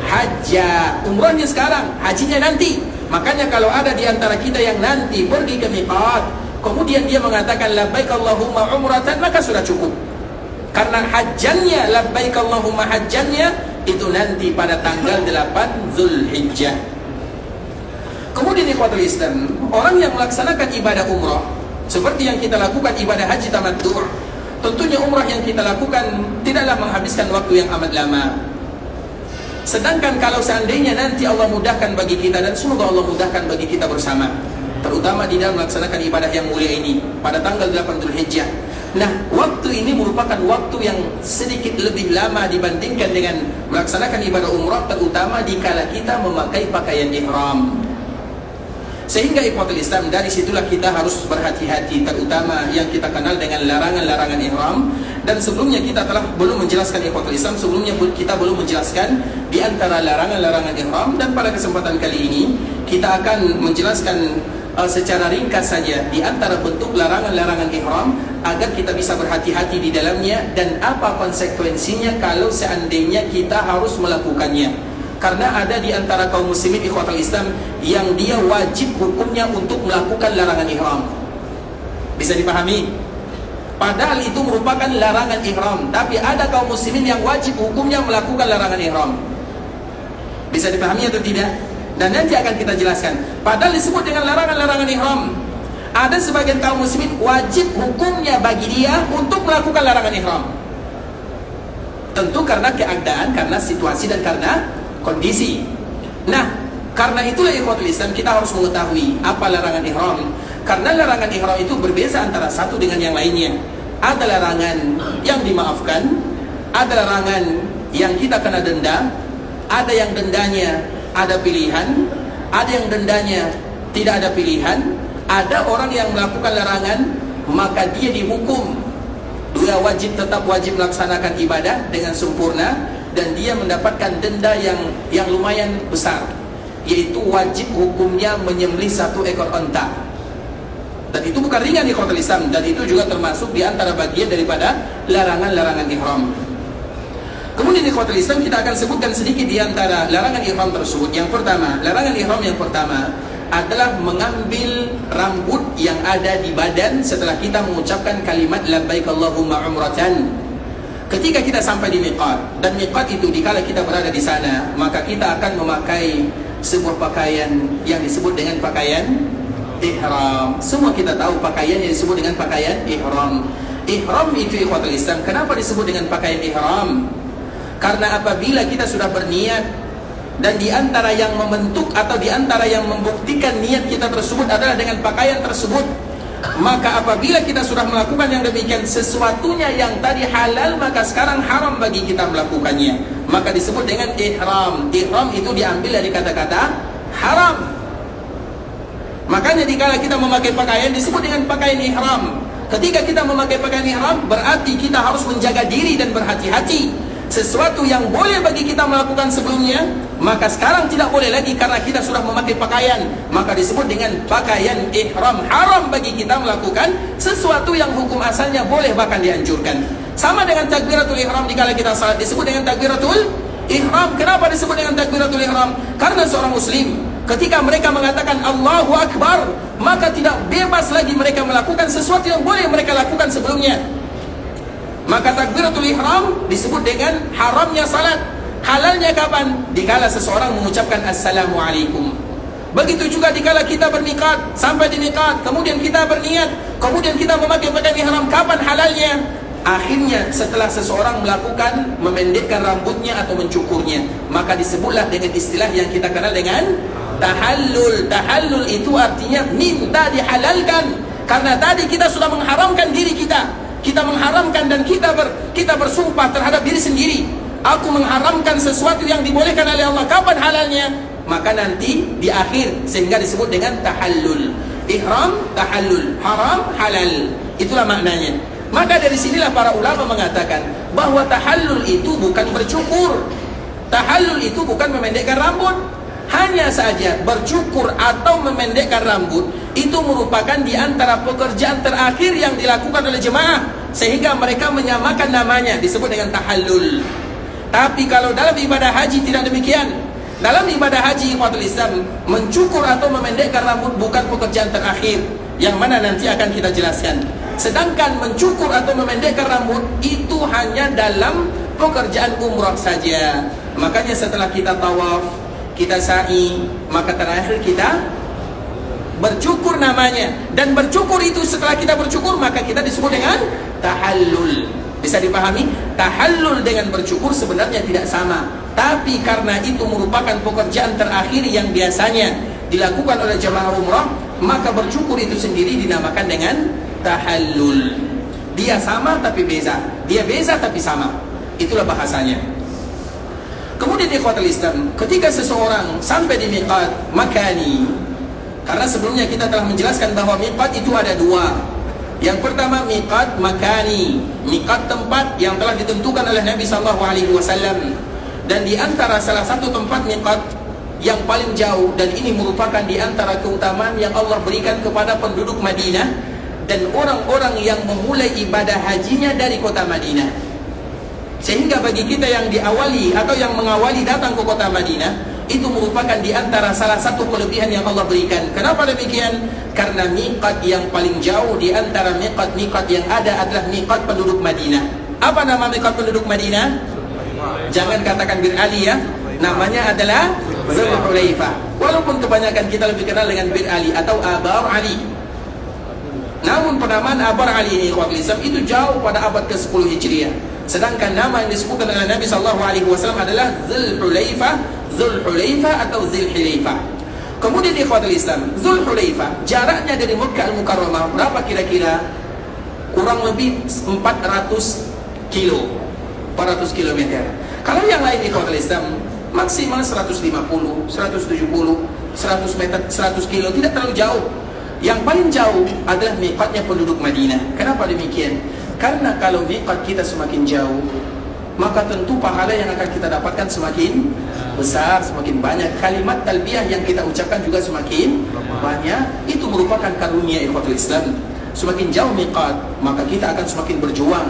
hajjah. Umrahnya sekarang, hajinya nanti. Makanya kalau ada di antara kita yang nanti pergi ke miqat, kemudian dia mengatakan labbaik Allahumma umratan, maka sudah cukup. Karena hajjannya, labbaik Allahumma hajjannya itu nanti pada tanggal 8 Zulhijjah. Kemudian ikhwatul Islam, orang yang melaksanakan ibadah umrah seperti yang kita lakukan ibadah haji tamattu', tentunya umrah yang kita lakukan tidaklah menghabiskan waktu yang amat lama. Sedangkan kalau seandainya nanti Allah mudahkan bagi kita, dan semoga Allah mudahkan bagi kita bersama, terutama di dalam melaksanakan ibadah yang mulia ini pada tanggal 8 Zulhijjah. Nah, waktu ini merupakan waktu yang sedikit lebih lama dibandingkan dengan melaksanakan ibadah umrah, terutama dikala kita memakai pakaian ihram. Sehingga ikhwatul Islam, dari situlah kita harus berhati-hati, terutama yang kita kenal dengan larangan-larangan ihram. Dan sebelumnya kita telah belum menjelaskan ikhwatul Islam, sebelumnya kita belum menjelaskan di antara larangan-larangan ihram. Dan pada kesempatan kali ini kita akan menjelaskan secara ringkas saja di antara bentuk larangan-larangan ihram, agar kita bisa berhati-hati di dalamnya dan apa konsekuensinya kalau seandainya kita harus melakukannya. Karena ada di antara kaum muslimin ikhwatul Islam yang dia wajib hukumnya untuk melakukan larangan ihram. Bisa dipahami? Padahal itu merupakan larangan ihram, tapi ada kaum muslimin yang wajib hukumnya melakukan larangan ihram. Bisa dipahami atau tidak? Dan nanti akan kita jelaskan. Padahal disebut dengan larangan-larangan ihram. Ada sebagian kaum muslimin wajib hukumnya bagi dia untuk melakukan larangan ihram. Tentu karena keadaan, karena situasi, dan karena kondisi. Nah, karena itulah ikhwatul Islam kita harus mengetahui apa larangan ihram. Karena larangan ihram itu berbeza antara satu dengan yang lainnya. Ada larangan yang dimaafkan, ada larangan yang kita kena denda, ada yang dendanya ada pilihan, ada yang dendanya tidak ada pilihan. Ada orang yang melakukan larangan, maka dia dihukum. Dia tetap wajib melaksanakan ibadah dengan sempurna, dan dia mendapatkan denda yang lumayan besar, yaitu wajib hukumnya menyembelih 1 ekor unta. Dan itu bukan ringan ikhwatul Islam, dan itu juga termasuk di antara bagian daripada larangan-larangan ihram. Kemudian ikhwatul Islam kita akan sebutkan sedikit di antara larangan ihram tersebut. Yang pertama, larangan ihram yang pertama adalah mengambil rambut yang ada di badan setelah kita mengucapkan kalimat labbaik Allahumma umratan. Ketika kita sampai di miqat, dan miqat itu dikala kita berada di sana, maka kita akan memakai sebuah pakaian yang disebut dengan pakaian ihram. Semua kita tahu pakaian yang disebut dengan pakaian ihram. Ihram itu ikhwatul Islam, kenapa disebut dengan pakaian ihram? Karena apabila kita sudah berniat, dan di antara yang membentuk atau di antara yang membuktikan niat kita tersebut adalah dengan pakaian tersebut, Maka apabila kita sudah melakukan yang demikian, sesuatunya yang tadi halal maka sekarang haram bagi kita melakukannya. Maka disebut dengan ihram. Ihram itu diambil dari kata-kata haram. Makanya dikala kita memakai pakaian disebut dengan pakaian ihram. Ketika kita memakai pakaian ihram berarti kita harus menjaga diri dan berhati-hati. Sesuatu yang boleh bagi kita melakukan sebelumnya, maka sekarang tidak boleh lagi karena kita sudah memakai pakaian. Maka disebut dengan pakaian ihram. Haram bagi kita melakukan sesuatu yang hukum asalnya boleh bahkan dianjurkan. Sama dengan takbiratul ihram dikala kita salat disebut dengan takbiratul ihram. Kenapa disebut dengan takbiratul ihram? Karena seorang muslim ketika mereka mengatakan Allahu Akbar, maka tidak bebas lagi mereka melakukan sesuatu yang boleh mereka lakukan sebelumnya. Maka takbiratul ihram disebut dengan haramnya salat. Halalnya kapan? Dikala seseorang mengucapkan Assalamualaikum. Begitu juga dikala kita bermiqat, sampai di miqat, kemudian kita berniat, kemudian kita memakai pakaian ihram, kapan halalnya? Akhirnya setelah seseorang melakukan memendekkan rambutnya atau mencukurnya, maka disebutlah dengan istilah yang kita kenal dengan tahallul. Tahallul itu artinya minta dihalalkan. Karena tadi kita sudah mengharamkan diri kita. Kita mengharamkan dan kita bersumpah terhadap diri sendiri. Aku mengharamkan sesuatu yang dibolehkan oleh Allah. Kapan halalnya? Maka nanti di akhir, sehingga disebut dengan tahallul. Ihram, tahallul, haram, halal. Itulah maknanya. Maka dari sinilah para ulama mengatakan bahwa tahallul itu bukan bercukur. Tahallul itu bukan memendekkan rambut. Hanya saja bercukur atau memendekkan rambut itu merupakan di antara pekerjaan terakhir yang dilakukan oleh jemaah, sehingga mereka menyamakan namanya, disebut dengan tahallul. Tapi kalau dalam ibadah haji tidak demikian. Dalam ibadah haji ikhwatul Islam, mencukur atau memendekkan rambut bukan pekerjaan terakhir, yang mana nanti akan kita jelaskan. Sedangkan mencukur atau memendekkan rambut itu hanya dalam pekerjaan umrah saja. Makanya setelah kita tawaf, kita sa'i, maka terakhir kita bercukur namanya. Dan bercukur itu setelah kita bercukur, maka kita disebut dengan tahallul. Bisa dipahami? Tahallul dengan bercukur sebenarnya tidak sama. Tapi karena itu merupakan pekerjaan terakhir yang biasanya dilakukan oleh jemaah umrah, maka bercukur itu sendiri dinamakan dengan tahallul. Dia sama tapi beza. Dia beza tapi sama. Itulah bahasanya. Kemudian ikhwatul Islam, ketika seseorang sampai di miqat makani, karena sebelumnya kita telah menjelaskan bahwa miqat itu ada dua. Yang pertama miqat makani, miqat tempat yang telah ditentukan oleh Nabi SAW. Dan di antara salah satu tempat miqat yang paling jauh, dan ini merupakan di antara keutamaan yang Allah berikan kepada penduduk Madinah dan orang-orang yang memulai ibadah hajinya dari kota Madinah. Sehingga bagi kita yang diawali atau yang mengawali datang ke kota Madinah, itu merupakan di antara salah satu kelebihan yang Allah berikan. Kenapa demikian? Karena miqat yang paling jauh di antara miqat-miqat yang ada adalah miqat penduduk Madinah. Apa nama miqat penduduk Madinah? Jangan katakan Bir Ali ya. Namanya adalah Zulhulaifah. Walaupun kebanyakan kita lebih kenal dengan Bir Ali atau Abar Ali. Namun penamaan Abar Ali ini Islam itu jauh pada abad ke-10 Hijriah. Sedangkan nama yang disebutkan oleh Nabi SAW adalah Zulhulaifah, Zulhulaifah atau Zulhulaifah. Kemudian ikhwatul Islam, Zulhulaifah jaraknya dari Makkah Al-Mukarramah berapa kira-kira? Kurang lebih 400 kilo, 400 km. Kalau yang lain ikhwatul Islam maksimal 150, 170, 100 meter, 100 kilo, tidak terlalu jauh. Yang paling jauh adalah miqatnya penduduk Madinah. Kenapa demikian? Karena kalau miqat kita semakin jauh, maka tentu pahala yang akan kita dapatkan semakin besar, semakin banyak. Kalimat talbiyah yang kita ucapkan juga semakin banyak. Itu merupakan karunia ikhwatul Islam. Semakin jauh miqat, maka kita akan semakin berjuang.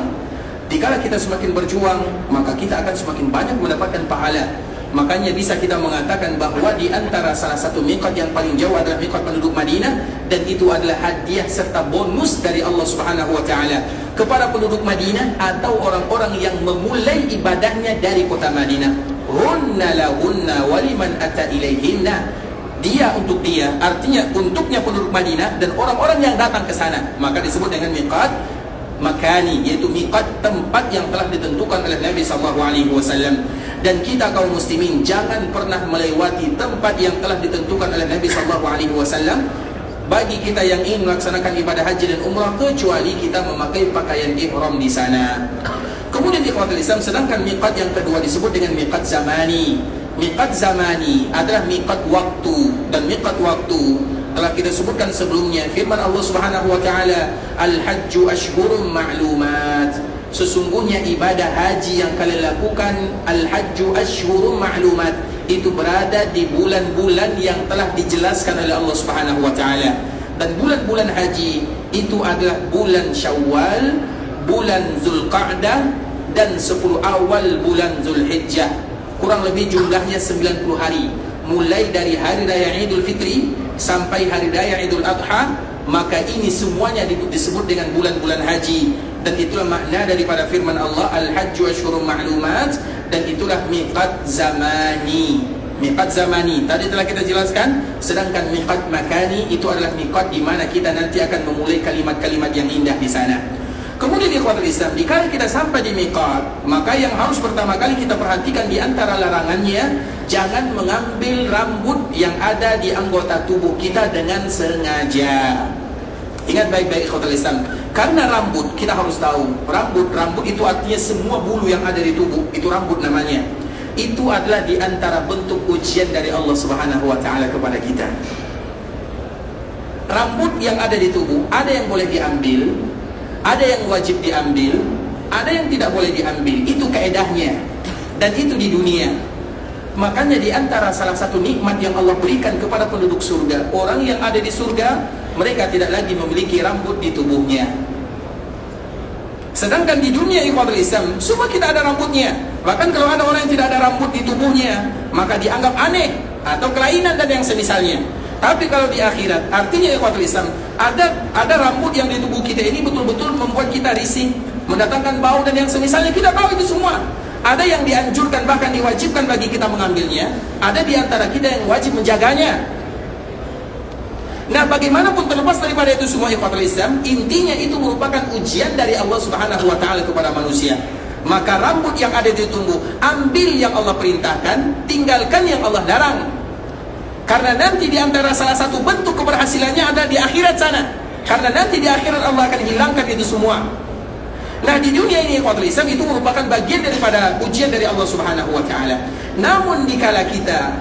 Dikala kita semakin berjuang, maka kita akan semakin banyak mendapatkan pahala. Makanya bisa kita mengatakan bahwa di antara salah satu miqat yang paling jauh adalah miqat penduduk Madinah, dan itu adalah hadiah serta bonus dari Allah Subhanahu wa taala kepada penduduk Madinah atau orang-orang yang memulai ibadahnya dari kota Madinah. Hunna lahunna waliman ata ilaihinna. Dia untuk dia, artinya untuknya penduduk Madinah dan orang-orang yang datang ke sana. Maka disebut dengan miqat makani, yaitu miqat tempat yang telah ditentukan oleh Nabi SAW. Dan kita kaum muslimin jangan pernah melewati tempat yang telah ditentukan oleh Nabi SAW bagi kita yang ingin melaksanakan ibadah haji dan umrah kecuali kita memakai pakaian ihram di sana. Kemudian ikhwatul Islam, sedangkan miqat yang kedua disebut dengan miqat zamani. Miqat zamani adalah miqat waktu, dan miqat waktu telah kita sebutkan sebelumnya. Firman Allah Subhanahu wa taala, "Al-hajju ashhurum ma'lumat." Sesungguhnya ibadah haji yang kalian lakukan, al-hajju ashhurum ma'lumat, itu berada di bulan-bulan yang telah dijelaskan oleh Allah Subhanahu wa taala. Dan bulan-bulan haji itu adalah bulan Syawal, bulan Zulqa'dah, dan 10 awal bulan Zulhijjah. Kurang lebih jumlahnya 90 hari. Mulai dari hari raya Idul Fitri sampai hari raya Idul Adha, maka ini semuanya disebut dengan bulan-bulan haji. Dan itulah makna daripada firman Allah, Al-hajju ashhurum ma'lumat, dan itulah miqat zamani. Miqat zamani tadi telah kita jelaskan. Sedangkan miqat makani itu adalah miqat di mana kita nanti akan memulai kalimat-kalimat yang indah di sana. Kemudian ikhwatul Islam, dikala kita sampai di miqat, maka yang harus pertama kali kita perhatikan di antara larangannya, jangan mengambil rambut yang ada di anggota tubuh kita dengan sengaja. Ingat baik-baik ikhwatul Islam, karena rambut, kita harus tahu, rambut itu artinya semua bulu yang ada di tubuh, itu rambut namanya. Itu adalah di antara bentuk ujian dari Allah Subhanahu wa taala kepada kita. Rambut yang ada di tubuh, ada yang boleh diambil, ada yang wajib diambil, ada yang tidak boleh diambil. Itu kaedahnya. Dan itu di dunia. Makanya di antara salah satu nikmat yang Allah berikan kepada penduduk surga, orang yang ada di surga, mereka tidak lagi memiliki rambut di tubuhnya. Sedangkan di dunia ikhwatul Islam, semua kita ada rambutnya. Bahkan kalau ada orang yang tidak ada rambut di tubuhnya, maka dianggap aneh atau kelainan dan yang semisalnya. Tapi kalau di akhirat, artinya ikhwatul Islam, ada rambut yang di tubuh kita ini betul-betul membuat kita risih, mendatangkan bau dan yang semisalnya. Kita tahu itu semua. Ada yang dianjurkan, bahkan diwajibkan bagi kita mengambilnya. Ada di antara kita yang wajib menjaganya. Nah, bagaimanapun terlepas daripada itu semua ikhwatul Islam, intinya itu merupakan ujian dari Allah Subhanahu wa taala kepada manusia. Maka rambut yang ada di tubuh, ambil yang Allah perintahkan, tinggalkan yang Allah larang. Karena nanti di antara salah satu bentuk keberhasilannya ada di akhirat sana. Karena nanti di akhirat Allah akan hilangkan itu semua. Nah, di dunia ini ikhwatul Islam, itu merupakan bagian daripada ujian dari Allah Subhanahu wa taala. Namun dikala kita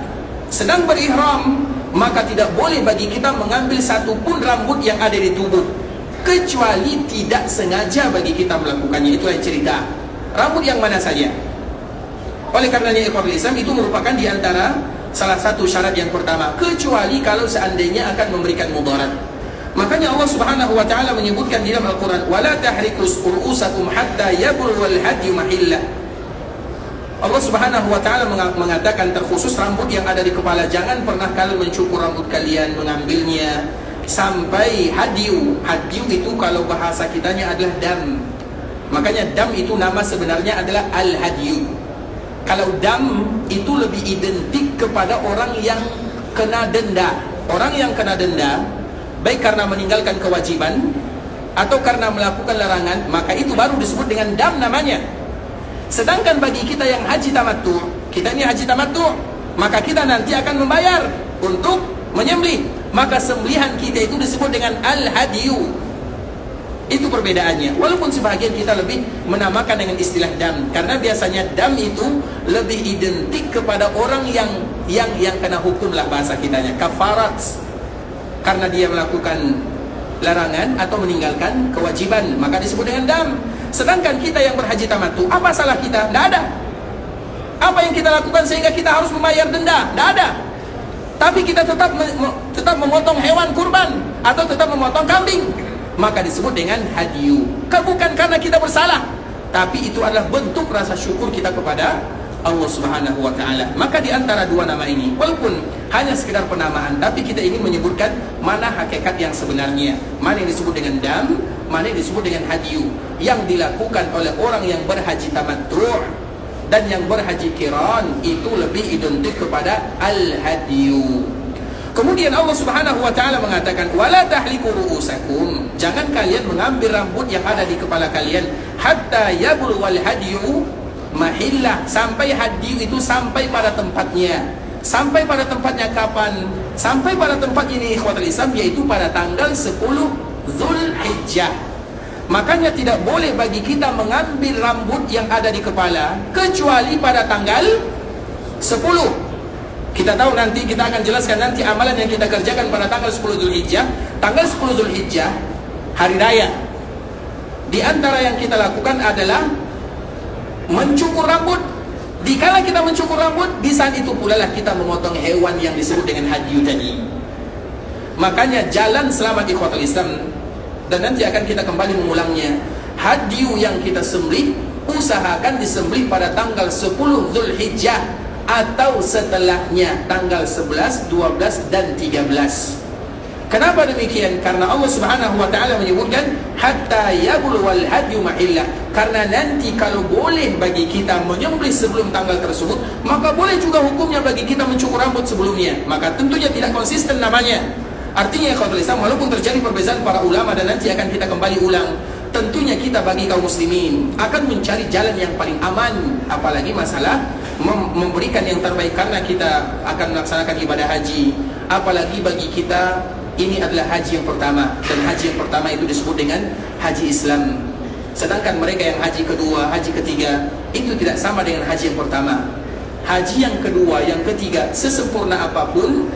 sedang berihram, maka tidak boleh bagi kita mengambil satu pun rambut yang ada di tubuh, kecuali tidak sengaja bagi kita melakukannya. Itulah cerita. Rambut yang mana saja. Oleh karenanya ikhwatul Islam, itu merupakan di antara salah satu syarat yang pertama, kecuali kalau seandainya akan memberikan mudarat. Makanya Allah Subhanahu wa taala menyebutkan di dalam Al-Qur'an, "Wala tahrikus ru'usakum hatta yablugha al-hadyu mahillah." Allah Subhanahu wa taala mengatakan terkhusus rambut yang ada di kepala, jangan pernah kalian mencukur rambut kalian, mengambilnya sampai hadyu. Hadyu itu kalau bahasa kitanya adalah dam. Makanya dam itu nama sebenarnya adalah al-hadyu. Kalau dam itu lebih identik kepada orang yang kena denda. Orang yang kena denda, baik karena meninggalkan kewajiban atau karena melakukan larangan, maka itu baru disebut dengan dam namanya. Sedangkan bagi kita yang haji tamattu, kita ini haji tamattu, maka kita nanti akan membayar untuk menyembelih. Maka sembelihan kita itu disebut dengan al-hadyu. Itu perbedaannya. Walaupun sebagian kita lebih menamakan dengan istilah dam, karena biasanya dam itu lebih identik kepada orang yang kena hukum lah bahasa kitanya, kafarat, karena dia melakukan larangan atau meninggalkan kewajiban, maka disebut dengan dam. Sedangkan kita yang berhaji tamattu, apa salah kita? Tidak ada. Apa yang kita lakukan sehingga kita harus membayar denda? Tidak ada. Tapi kita tetap memotong hewan kurban atau tetap memotong kambing, maka disebut dengan hadyu. Bukan karena kita bersalah, tapi itu adalah bentuk rasa syukur kita kepada Allah Subhanahu wa taala. Maka di antara dua nama ini, walaupun hanya sekedar penamaan, tapi kita ingin menyebutkan mana hakikat yang sebenarnya. Mana yang disebut dengan dam, mana yang disebut dengan hadyu, yang dilakukan oleh orang yang berhaji tamattu dan yang berhaji qiran itu lebih identik kepada al-hadyu. Kemudian Allah Subhanahu wa taala mengatakan, "Wala tahliku ru'usakum." Jangan kalian mengambil rambut yang ada di kepala kalian hatta yablughal hadyu mahillah, sampai hadyu itu sampai pada tempatnya. Sampai pada tempatnya kapan? Sampai pada tempat ini ikhwatul Islam, yaitu pada tanggal 10 Zulhijjah. Makanya tidak boleh bagi kita mengambil rambut yang ada di kepala kecuali pada tanggal 10. Kita tahu nanti, kita akan jelaskan nanti amalan yang kita kerjakan pada tanggal 10 Zulhijjah. Tanggal 10 Zulhijjah, hari raya. Di antara yang kita lakukan adalah mencukur rambut. Dikala kita mencukur rambut, di saat itu pula lah kita memotong hewan yang disebut dengan hadyu tadi. Makanya jalan selamat ikhwatul Islam, dan nanti akan kita kembali mengulangnya. Hadyu yang kita sembelih, usahakan disembelih pada tanggal 10 Zulhijjah atau setelahnya, tanggal 11, 12 dan 13. Kenapa demikian? Karena Allah Subhanahu wa taala menyebutkan hatta yablughal hadyu mahillah. Karena nanti kalau boleh bagi kita menyembelih sebelum tanggal tersebut, maka boleh juga hukumnya bagi kita mencukur rambut sebelumnya. Maka tentunya tidak konsisten namanya. Artinya ikhwatul Islam, walaupun terjadi perbezaan para ulama dan nanti akan kita kembali ulang, tentunya kita bagi kaum muslimin akan mencari jalan yang paling aman, apalagi masalah memberikan yang terbaik, karena kita akan melaksanakan ibadah haji. Apalagi bagi kita ini adalah haji yang pertama, dan haji yang pertama itu disebut dengan haji Islam. Sedangkan mereka yang haji kedua, haji ketiga, itu tidak sama dengan haji yang pertama. Haji yang kedua, yang ketiga, sesempurna apapun,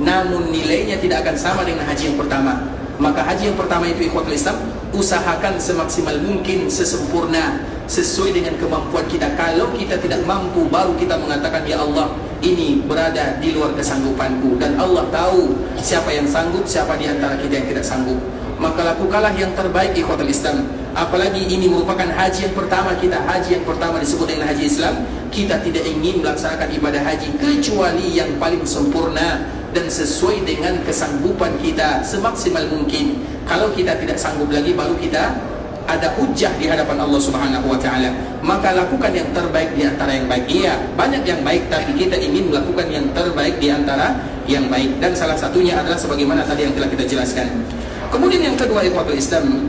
namun nilainya tidak akan sama dengan haji yang pertama. Maka haji yang pertama itu ikhwatul Islam, usahakan semaksimal mungkin, sesempurna, sesuai dengan kemampuan kita. Kalau kita tidak mampu, baru kita mengatakan, ya Allah, ini berada di luar kesanggupanku, dan Allah tahu siapa yang sanggup, siapa di antara kita yang tidak sanggup. Maka lakukanlah yang terbaik ikhwatul Islam. Apalagi ini merupakan haji yang pertama kita. Haji yang pertama disebut dengan haji Islam. Kita tidak ingin melaksanakan ibadah haji kecuali yang paling sempurna dan sesuai dengan kesanggupan kita semaksimal mungkin. Kalau kita tidak sanggup lagi, baru kita ada hujjah di hadapan Allah Subhanahu wa taala. Maka lakukan yang terbaik di antara yang baik. Iya, banyak yang baik, tapi kita ingin melakukan yang terbaik di antara yang baik, dan salah satunya adalah sebagaimana tadi yang telah kita jelaskan. Kemudian yang kedua ikhwatul Islam,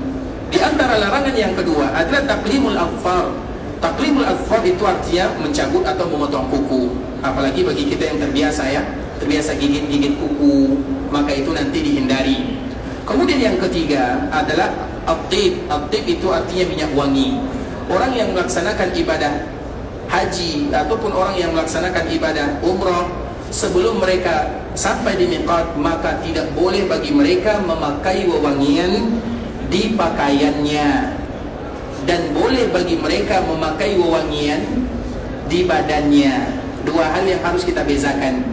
di antara larangan yang kedua adalah taqlimul adfar. Taqlimul adfar itu artinya mencabut atau memotong kuku. Apalagi bagi kita yang terbiasa gigit-gigit kuku, maka itu nanti dihindari. Kemudian yang ketiga adalah at-tib. At-tib itu artinya minyak wangi. Orang yang melaksanakan ibadah haji ataupun orang yang melaksanakan ibadah umrah, sebelum mereka sampai di miqat, maka tidak boleh bagi mereka memakai wewangian di pakaiannya, dan boleh bagi mereka memakai wewangian di badannya. Dua hal yang harus kita bezakan.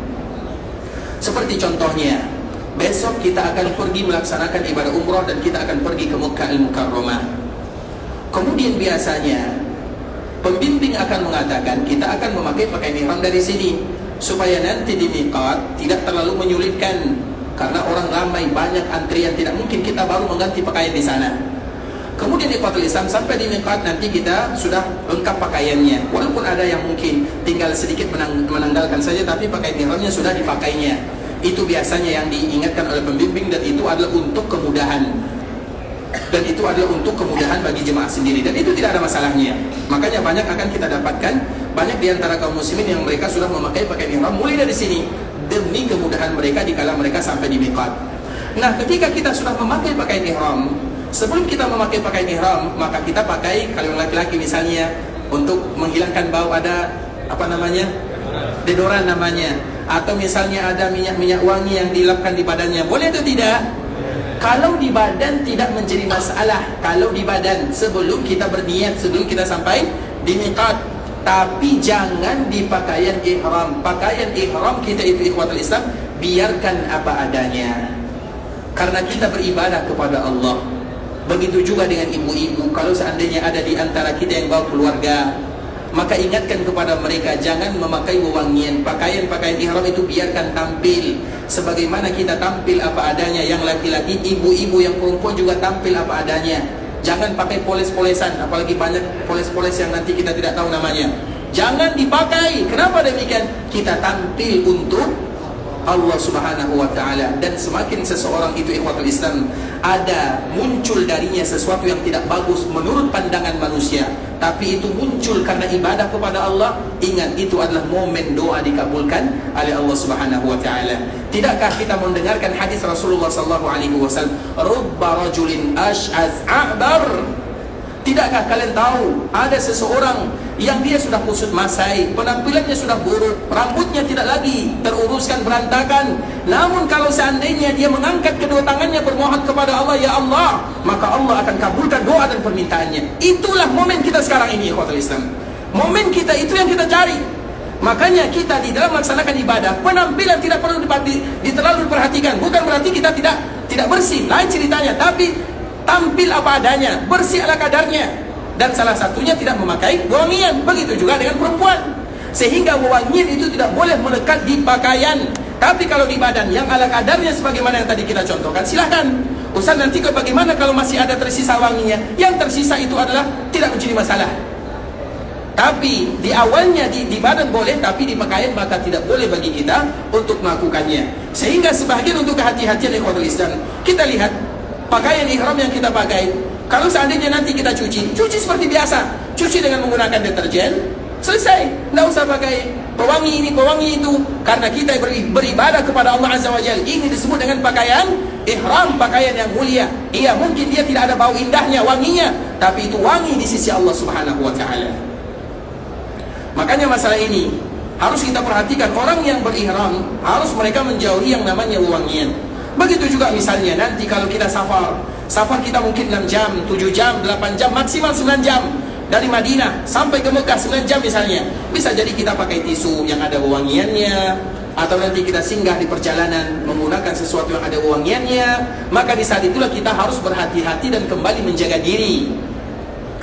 Seperti contohnya, besok kita akan pergi melaksanakan ibadah umrah dan kita akan pergi ke Makkah Al-Mukarramah. Kemudian biasanya pembimbing akan mengatakan kita akan memakai pakaian ihram dari sini, supaya nanti di miqat tidak terlalu menyulitkan, karena orang ramai, banyak antrian, tidak mungkin kita baru mengganti pakaian di sana. Kemudian ikhwatul Islam, sampai di miqat nanti kita sudah lengkap pakaiannya, walaupun ada yang mungkin tinggal sedikit menanggalkan saja, tapi pakaian ihramnya sudah dipakainya. Itu biasanya yang diingatkan oleh pembimbing, dan itu adalah untuk kemudahan. Dan itu adalah untuk kemudahan bagi jemaah sendiri, dan itu tidak ada masalahnya. Makanya banyak akan kita dapatkan, banyak di antara kaum muslimin yang mereka sudah memakai pakaian ihram mulai dari sini, demi kemudahan mereka dikala mereka sampai di miqat. Nah, ketika kita sudah memakai pakaian ihram, sebelum kita memakai pakaian ihram, maka kita pakai, kalau laki-laki misalnya, untuk menghilangkan bau, ada apa namanya? Deodoran namanya. Atau misalnya ada minyak-minyak wangi yang dilapkan di badannya, boleh atau tidak? Kalau di badan tidak menjadi masalah. Kalau di badan, sebelum kita berniat, sebelum kita sampai di miqat. Tapi jangan di pakaian ihram. Pakaian ihram kita itu ikhwatul Islam, biarkan apa adanya, karena kita beribadah kepada Allah. Begitu juga dengan ibu-ibu. Kalau seandainya ada di antara kita yang bawa keluarga, maka ingatkan kepada mereka jangan memakai wewangian. Pakaian-pakaian ihram itu biarkan tampil sebagaimana kita tampil apa adanya. Yang laki-laki, ibu-ibu yang perempuan juga tampil apa adanya. Jangan pakai poles-polesan, apalagi banyak poles-poles yang nanti kita tidak tahu namanya. Jangan dipakai. Kenapa demikian? Kita tampil untuk Allah Subhanahu wa ta'ala. Dan semakin seseorang itu ikhwatul Islam ada muncul darinya sesuatu yang tidak bagus menurut pandangan manusia, tapi itu muncul karena ibadah kepada Allah, ingat itu adalah momen doa dikabulkan oleh Allah Subhanahu wa ta'ala. Tidakkah kita mendengarkan hadis Rasulullah sallallahu alaihi wasallam, rubba rajulin ash'az a'bar? Tidakkah kalian tahu ada seseorang yang dia sudah kusut masai, penampilannya sudah buruk, rambutnya tidak lagi teruruskan, berantakan, namun kalau seandainya dia mengangkat kedua tangannya bermohon kepada Allah, ya Allah, maka Allah akan kabulkan doa dan permintaannya. Itulah momen kita sekarang ini, ikhwatul Islam. Momen kita itu yang kita cari. Makanya kita di dalam melaksanakan ibadah, penampilan tidak perlu terlalu diperhatikan. Bukan berarti kita tidak bersih, lain ceritanya, tapi tampil apa adanya, bersih ala kadarnya. Dan salah satunya tidak memakai wangian. Begitu juga dengan perempuan. Sehingga wangian itu tidak boleh melekat di pakaian, tapi kalau di badan yang ala kadarnya sebagaimana yang tadi kita contohkan, silahkan. Ustaz, nanti bagaimana kalau masih ada tersisa wanginya? Yang tersisa itu adalah tidak menjadi masalah. Tapi di awalnya di badan boleh, tapi di pakaian maka tidak boleh bagi kita untuk melakukannya. Sehingga sebagian untuk kehati-hatian ikhwatul Islam, kita lihat pakaian ihram yang kita pakai, kalau seandainya nanti kita cuci seperti biasa, cuci dengan menggunakan deterjen, selesai. Tidak usah pakai pewangi ini, pewangi itu, karena kita beribadah kepada Allah Azza wa Jalla. Ini disebut dengan pakaian ihram, pakaian yang mulia. Iya, mungkin dia tidak ada bau indahnya, wanginya, tapi itu wangi di sisi Allah Subhanahu wa ta'ala. Makanya masalah ini harus kita perhatikan. Orang yang berihram harus mereka menjauhi yang namanya wewangian. Begitu juga misalnya nanti kalau kita safar kita mungkin 6 jam, 7 jam, 8 jam, maksimal 9 jam. Dari Madinah sampai ke Mekah 9 jam misalnya. Bisa jadi kita pakai tisu yang ada wewangiannya, atau nanti kita singgah di perjalanan menggunakan sesuatu yang ada wewangiannya. Maka di saat itulah kita harus berhati-hati dan kembali menjaga diri.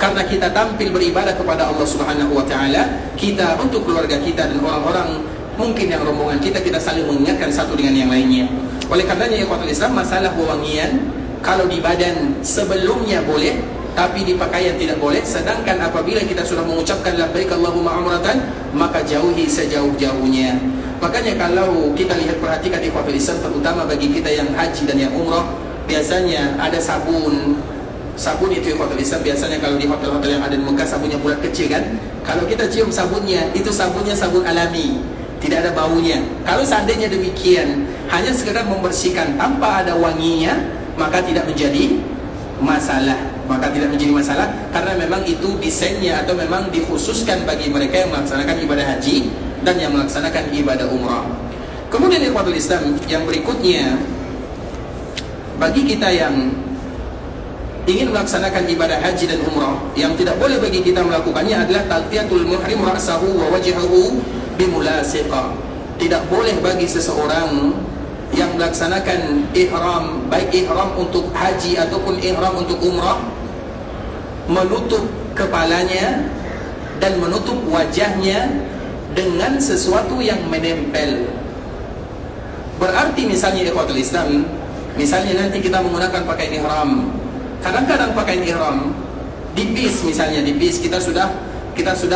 Karena kita tampil beribadah kepada Allah Subhanahu wa ta'ala, kita untuk keluarga kita dan orang-orang mungkin yang rombongan kita saling mengingatkan satu dengan yang lainnya. Oleh karenanya ikhwatul Islam, masalah wewangian kalau di badan sebelumnya boleh, tapi di pakaian tidak boleh. Sedangkan apabila kita sudah mengucapkan labbaik Allahumma umratan, maka jauhi sejauh-jauhnya. Makanya kalau kita lihat, perhatikan ikhwatul Islam, terutama bagi kita yang haji dan yang umrah, biasanya ada sabun itu ikhwatul Islam. Biasanya kalau di hotel-hotel yang ada di Mekah, sabunnya bulat kecil kan. Kalau kita cium sabunnya, itu sabunnya sabun alami, tidak ada baunya. Kalau seandainya demikian, hanya sekedar membersihkan tanpa ada wanginya, maka tidak menjadi masalah. Karena memang itu desainnya atau memang dikhususkan bagi mereka yang melaksanakan ibadah haji dan yang melaksanakan ibadah umrah. Kemudian ikhwatul Islam, yang berikutnya, bagi kita yang ingin melaksanakan ibadah haji dan umrah, yang tidak boleh bagi kita melakukannya adalah taghtiyatul muhrim ra'sahu wa wajhahu bimulasiqah. Tidak boleh bagi seseorang yang melaksanakan ihram, baik ihram untuk haji ataupun ihram untuk umrah, menutup kepalanya dan menutup wajahnya dengan sesuatu yang menempel. Berarti misalnya ikhwatul Islam, misalnya nanti kita menggunakan pakaian ihram. Kadang-kadang pakaian ihram di bis, misalnya di bis kita sudah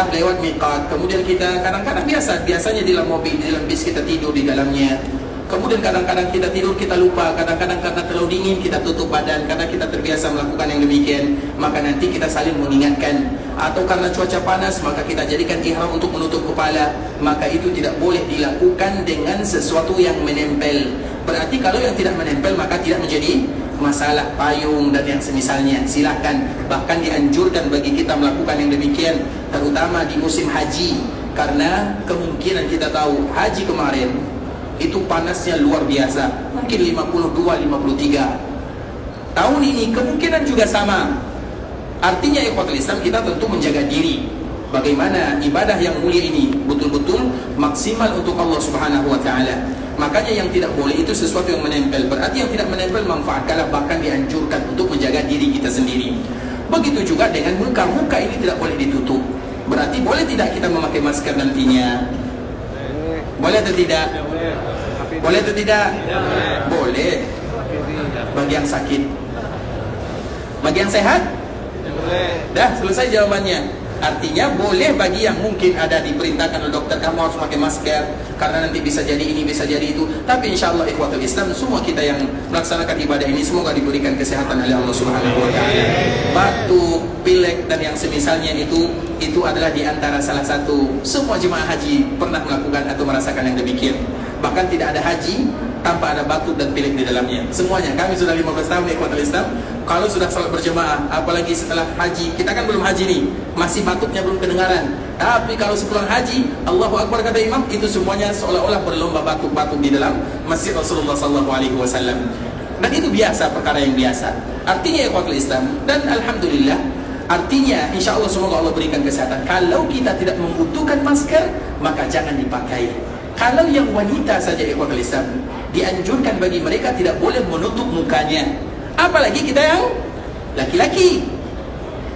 lewat miqat, kemudian kita kadang-kadang biasanya di dalam mobil, di dalam bis kita tidur di dalamnya. Kemudian kadang-kadang kita tidur, kita lupa, kadang-kadang karena terlalu dingin kita tutup badan, karena kita terbiasa melakukan yang demikian, maka nanti kita saling mengingatkan. Atau karena cuaca panas, maka kita jadikan ihram untuk menutup kepala, maka itu tidak boleh dilakukan dengan sesuatu yang menempel. Berarti kalau yang tidak menempel maka tidak menjadi masalah. Payung dan yang semisalnya silahkan. Bahkan dianjurkan bagi kita melakukan yang demikian, terutama di musim haji, karena kemungkinan kita tahu haji kemarin itu panasnya luar biasa, mungkin 52-53. Tahun ini kemungkinan juga sama. Artinya ikhwatul Islam, kita tentu menjaga diri. Bagaimana ibadah yang mulia ini betul-betul maksimal untuk Allah Subhanahu wa ta'ala. Makanya yang tidak boleh itu sesuatu yang menempel. Berarti yang tidak menempel manfaatkanlah, bahkan dianjurkan untuk menjaga diri kita sendiri. Begitu juga dengan muka ini tidak boleh ditutup. Berarti boleh tidak kita memakai masker nantinya? Boleh atau tidak? Boleh atau tidak? Boleh. Bagi yang sakit. Bagi yang sehat? Dah selesai jawabannya. Artinya boleh bagi yang mungkin ada diperintahkan oleh dokter, kamu harus pakai masker karena nanti bisa jadi ini, bisa jadi itu. Tapi insya Allah ikhwatul Islam, semua kita yang melaksanakan ibadah ini semoga diberikan kesehatan oleh Allah Subhanahu wa taala. Batuk, pilek dan yang semisalnya itu adalah di antara salah satu semua jemaah haji pernah melakukan atau merasakan yang demikian. Bahkan tidak ada haji tanpa ada batuk dan pilek di dalamnya. Semuanya, kami sudah 15 tahun ikhwatul Islam. Kalau sudah salat berjemaah, apalagi setelah haji, kita kan belum haji nih, masih batuknya belum kedengaran. Tapi kalau sepulang haji, Allahu Akbar kata imam, itu semuanya seolah-olah berlomba batuk-batuk di dalam masjid Rasulullah SAW. Dan itu biasa, perkara yang biasa. Artinya ikhwatul Islam, dan alhamdulillah, artinya insya Allah semoga Allah berikan kesehatan. Kalau kita tidak membutuhkan masker, maka jangan dipakai. Kalau yang wanita saja ikhwatul Islam, dianjurkan bagi mereka tidak boleh menutup mukanya. Apalagi kita yang laki-laki.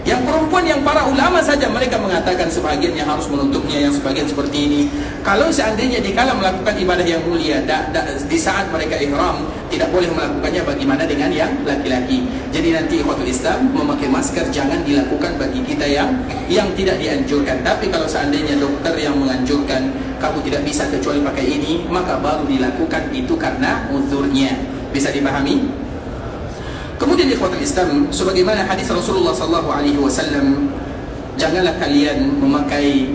Yang perempuan, yang para ulama saja mereka mengatakan sebagian yang harus menutupnya, yang sebagian seperti ini. Kalau seandainya dikala melakukan ibadah yang mulia di saat mereka ihram, tidak boleh melakukannya, bagaimana dengan yang laki-laki? Jadi nanti ikhwatul Islam, memakai masker jangan dilakukan bagi kita yang tidak dianjurkan. Tapi kalau seandainya dokter yang menganjurkan kamu tidak bisa kecuali pakai ini, maka baru dilakukan itu karena uzurnya. Bisa dipahami? Kemudian ikhwatul Islam, sebagaimana hadis Rasulullah SAW, janganlah kalian memakai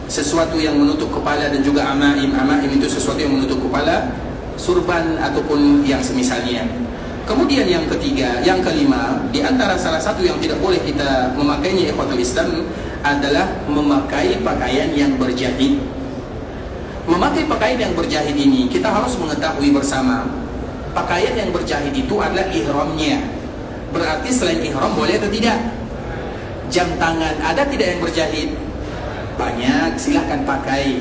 sesuatu yang menutup kepala dan juga amaim. Amaim itu sesuatu yang menutup kepala, surban ataupun yang semisalnya. Kemudian yang ketiga, yang kelima, di antara salah satu yang tidak boleh kita memakainya ikhwatul Islam adalah memakai pakaian yang berjahit. Memakai pakaian yang berjahit ini kita harus mengetahui bersama. Pakaian yang berjahit itu adalah ihramnya. Berarti selain ihram boleh atau tidak? Jam tangan ada tidak yang berjahit? Banyak, silahkan pakai.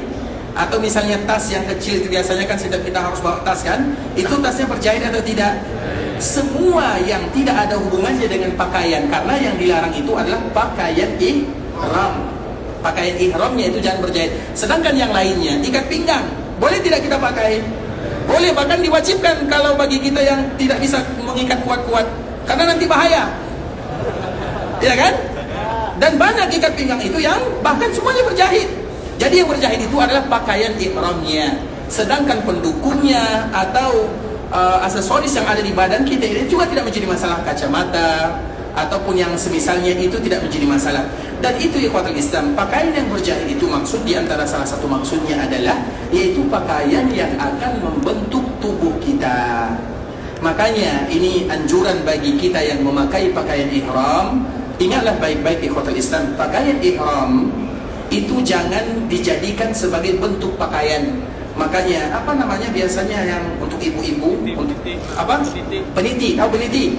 Atau misalnya tas yang kecil, biasanya kan setiap kita harus bawa tas kan? Itu tasnya berjahit atau tidak? Semua yang tidak ada hubungannya dengan pakaian, karena yang dilarang itu adalah pakaian ihram. Pakaian ihramnya itu jangan berjahit. Sedangkan yang lainnya, ikat pinggang, boleh tidak kita pakai? Boleh, bahkan diwajibkan kalau bagi kita yang tidak bisa mengikat kuat-kuat, karena nanti bahaya. Ya kan? Dan banyak ikat pinggang itu yang bahkan semuanya berjahit. Jadi yang berjahit itu adalah pakaian ihramnya. Sedangkan pendukungnya atau aksesoris yang ada di badan kita ini juga tidak menjadi masalah. Kacamata ataupun yang semisalnya itu tidak menjadi masalah. Dan itu ikhwatul Islam, pakaian yang berjahit itu maksud di antara salah satu maksudnya adalah yaitu pakaian yang akan membentuk tubuh kita. Makanya ini anjuran bagi kita yang memakai pakaian ihram. Ingatlah baik-baik ikhwatul Islam, pakaian ihram itu jangan dijadikan sebagai bentuk pakaian. Makanya apa namanya biasanya yang untuk ibu-ibu, untuk apa? Peniti, tahu peniti?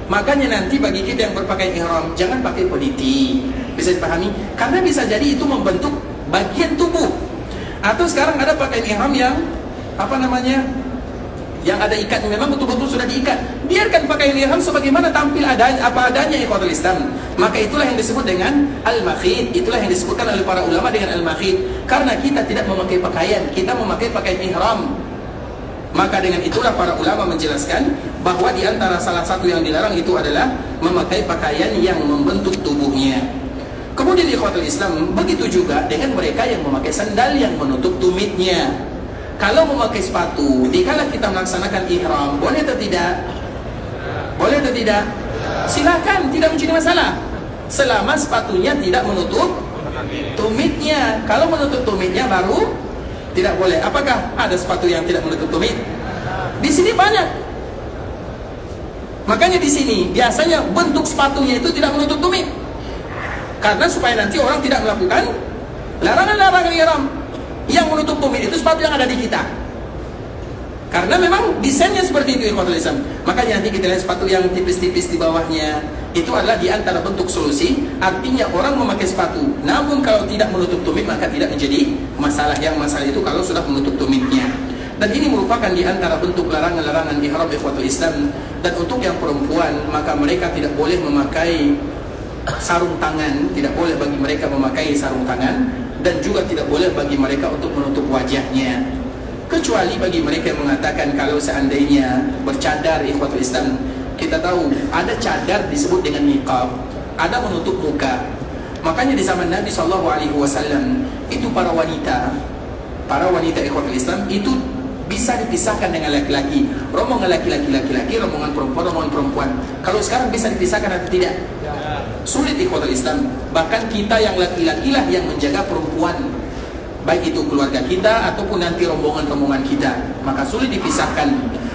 Makanya nanti bagi kita yang berpakaian ihram jangan pakai peniti. Bisa dipahami? Karena bisa jadi itu membentuk bagian tubuh. Atau sekarang ada pakaian ihram yang apa namanya? Yang ada ikatnya, memang betul-betul sudah diikat. Biarkan pakaian ihram sebagaimana tampil apa adanya ikhwatul Islam. Maka itulah yang disebut dengan al-makhid. Itulah yang disebutkan oleh para ulama dengan al-makhid. Karena kita tidak memakai pakaian, kita memakai pakaian ihram. Maka dengan itulah para ulama menjelaskan bahwa di antara salah satu yang dilarang itu adalah memakai pakaian yang membentuk tubuhnya. Kemudian ikhwatul Islam, begitu juga dengan mereka yang memakai sandal yang menutup tumitnya. Kalau memakai sepatu, dikala kita melaksanakan ihram, boleh atau tidak? Boleh atau tidak? Silakan, tidak menjadi masalah. Selama sepatunya tidak menutup tumitnya. Kalau menutup tumitnya baru tidak boleh. Apakah ada sepatu yang tidak menutup tumit? Di sini banyak. Makanya di sini biasanya bentuk sepatunya itu tidak menutup tumit. Karena supaya nanti orang tidak melakukan larangan-larangan ihram. Yang menutup tumit itu sepatu yang ada di kita. Karena memang desainnya seperti itu ikhwatul Islam. Makanya nanti kita lihat sepatu yang tipis-tipis di bawahnya. Itu adalah di antara bentuk solusi. Artinya orang memakai sepatu, namun kalau tidak menutup tumit maka tidak menjadi masalah. Yang masalah itu kalau sudah menutup tumitnya. Dan ini merupakan di antara bentuk larangan-larangan ihram ikhwatul Islam. Dan untuk yang perempuan, maka mereka tidak boleh memakai sarung tangan. Tidak boleh bagi mereka memakai sarung tangan. Dan juga tidak boleh bagi mereka untuk menutup wajahnya. Kecuali bagi mereka yang mengatakan kalau seandainya bercadar ikhwatul Islam. Kita tahu ada cadar disebut dengan niqab, ada menutup muka. Makanya di zaman Nabi SAW itu para wanita ikhwatul Islam itu bisa dipisahkan dengan laki-laki. Rombongan laki-laki, rombongan perempuan. Kalau sekarang bisa dipisahkan atau tidak? Sulit ikhwatul Islam. Bahkan kita yang laki-laki lah yang menjaga perempuan, baik itu keluarga kita ataupun nanti rombongan kita, maka sulit dipisahkan.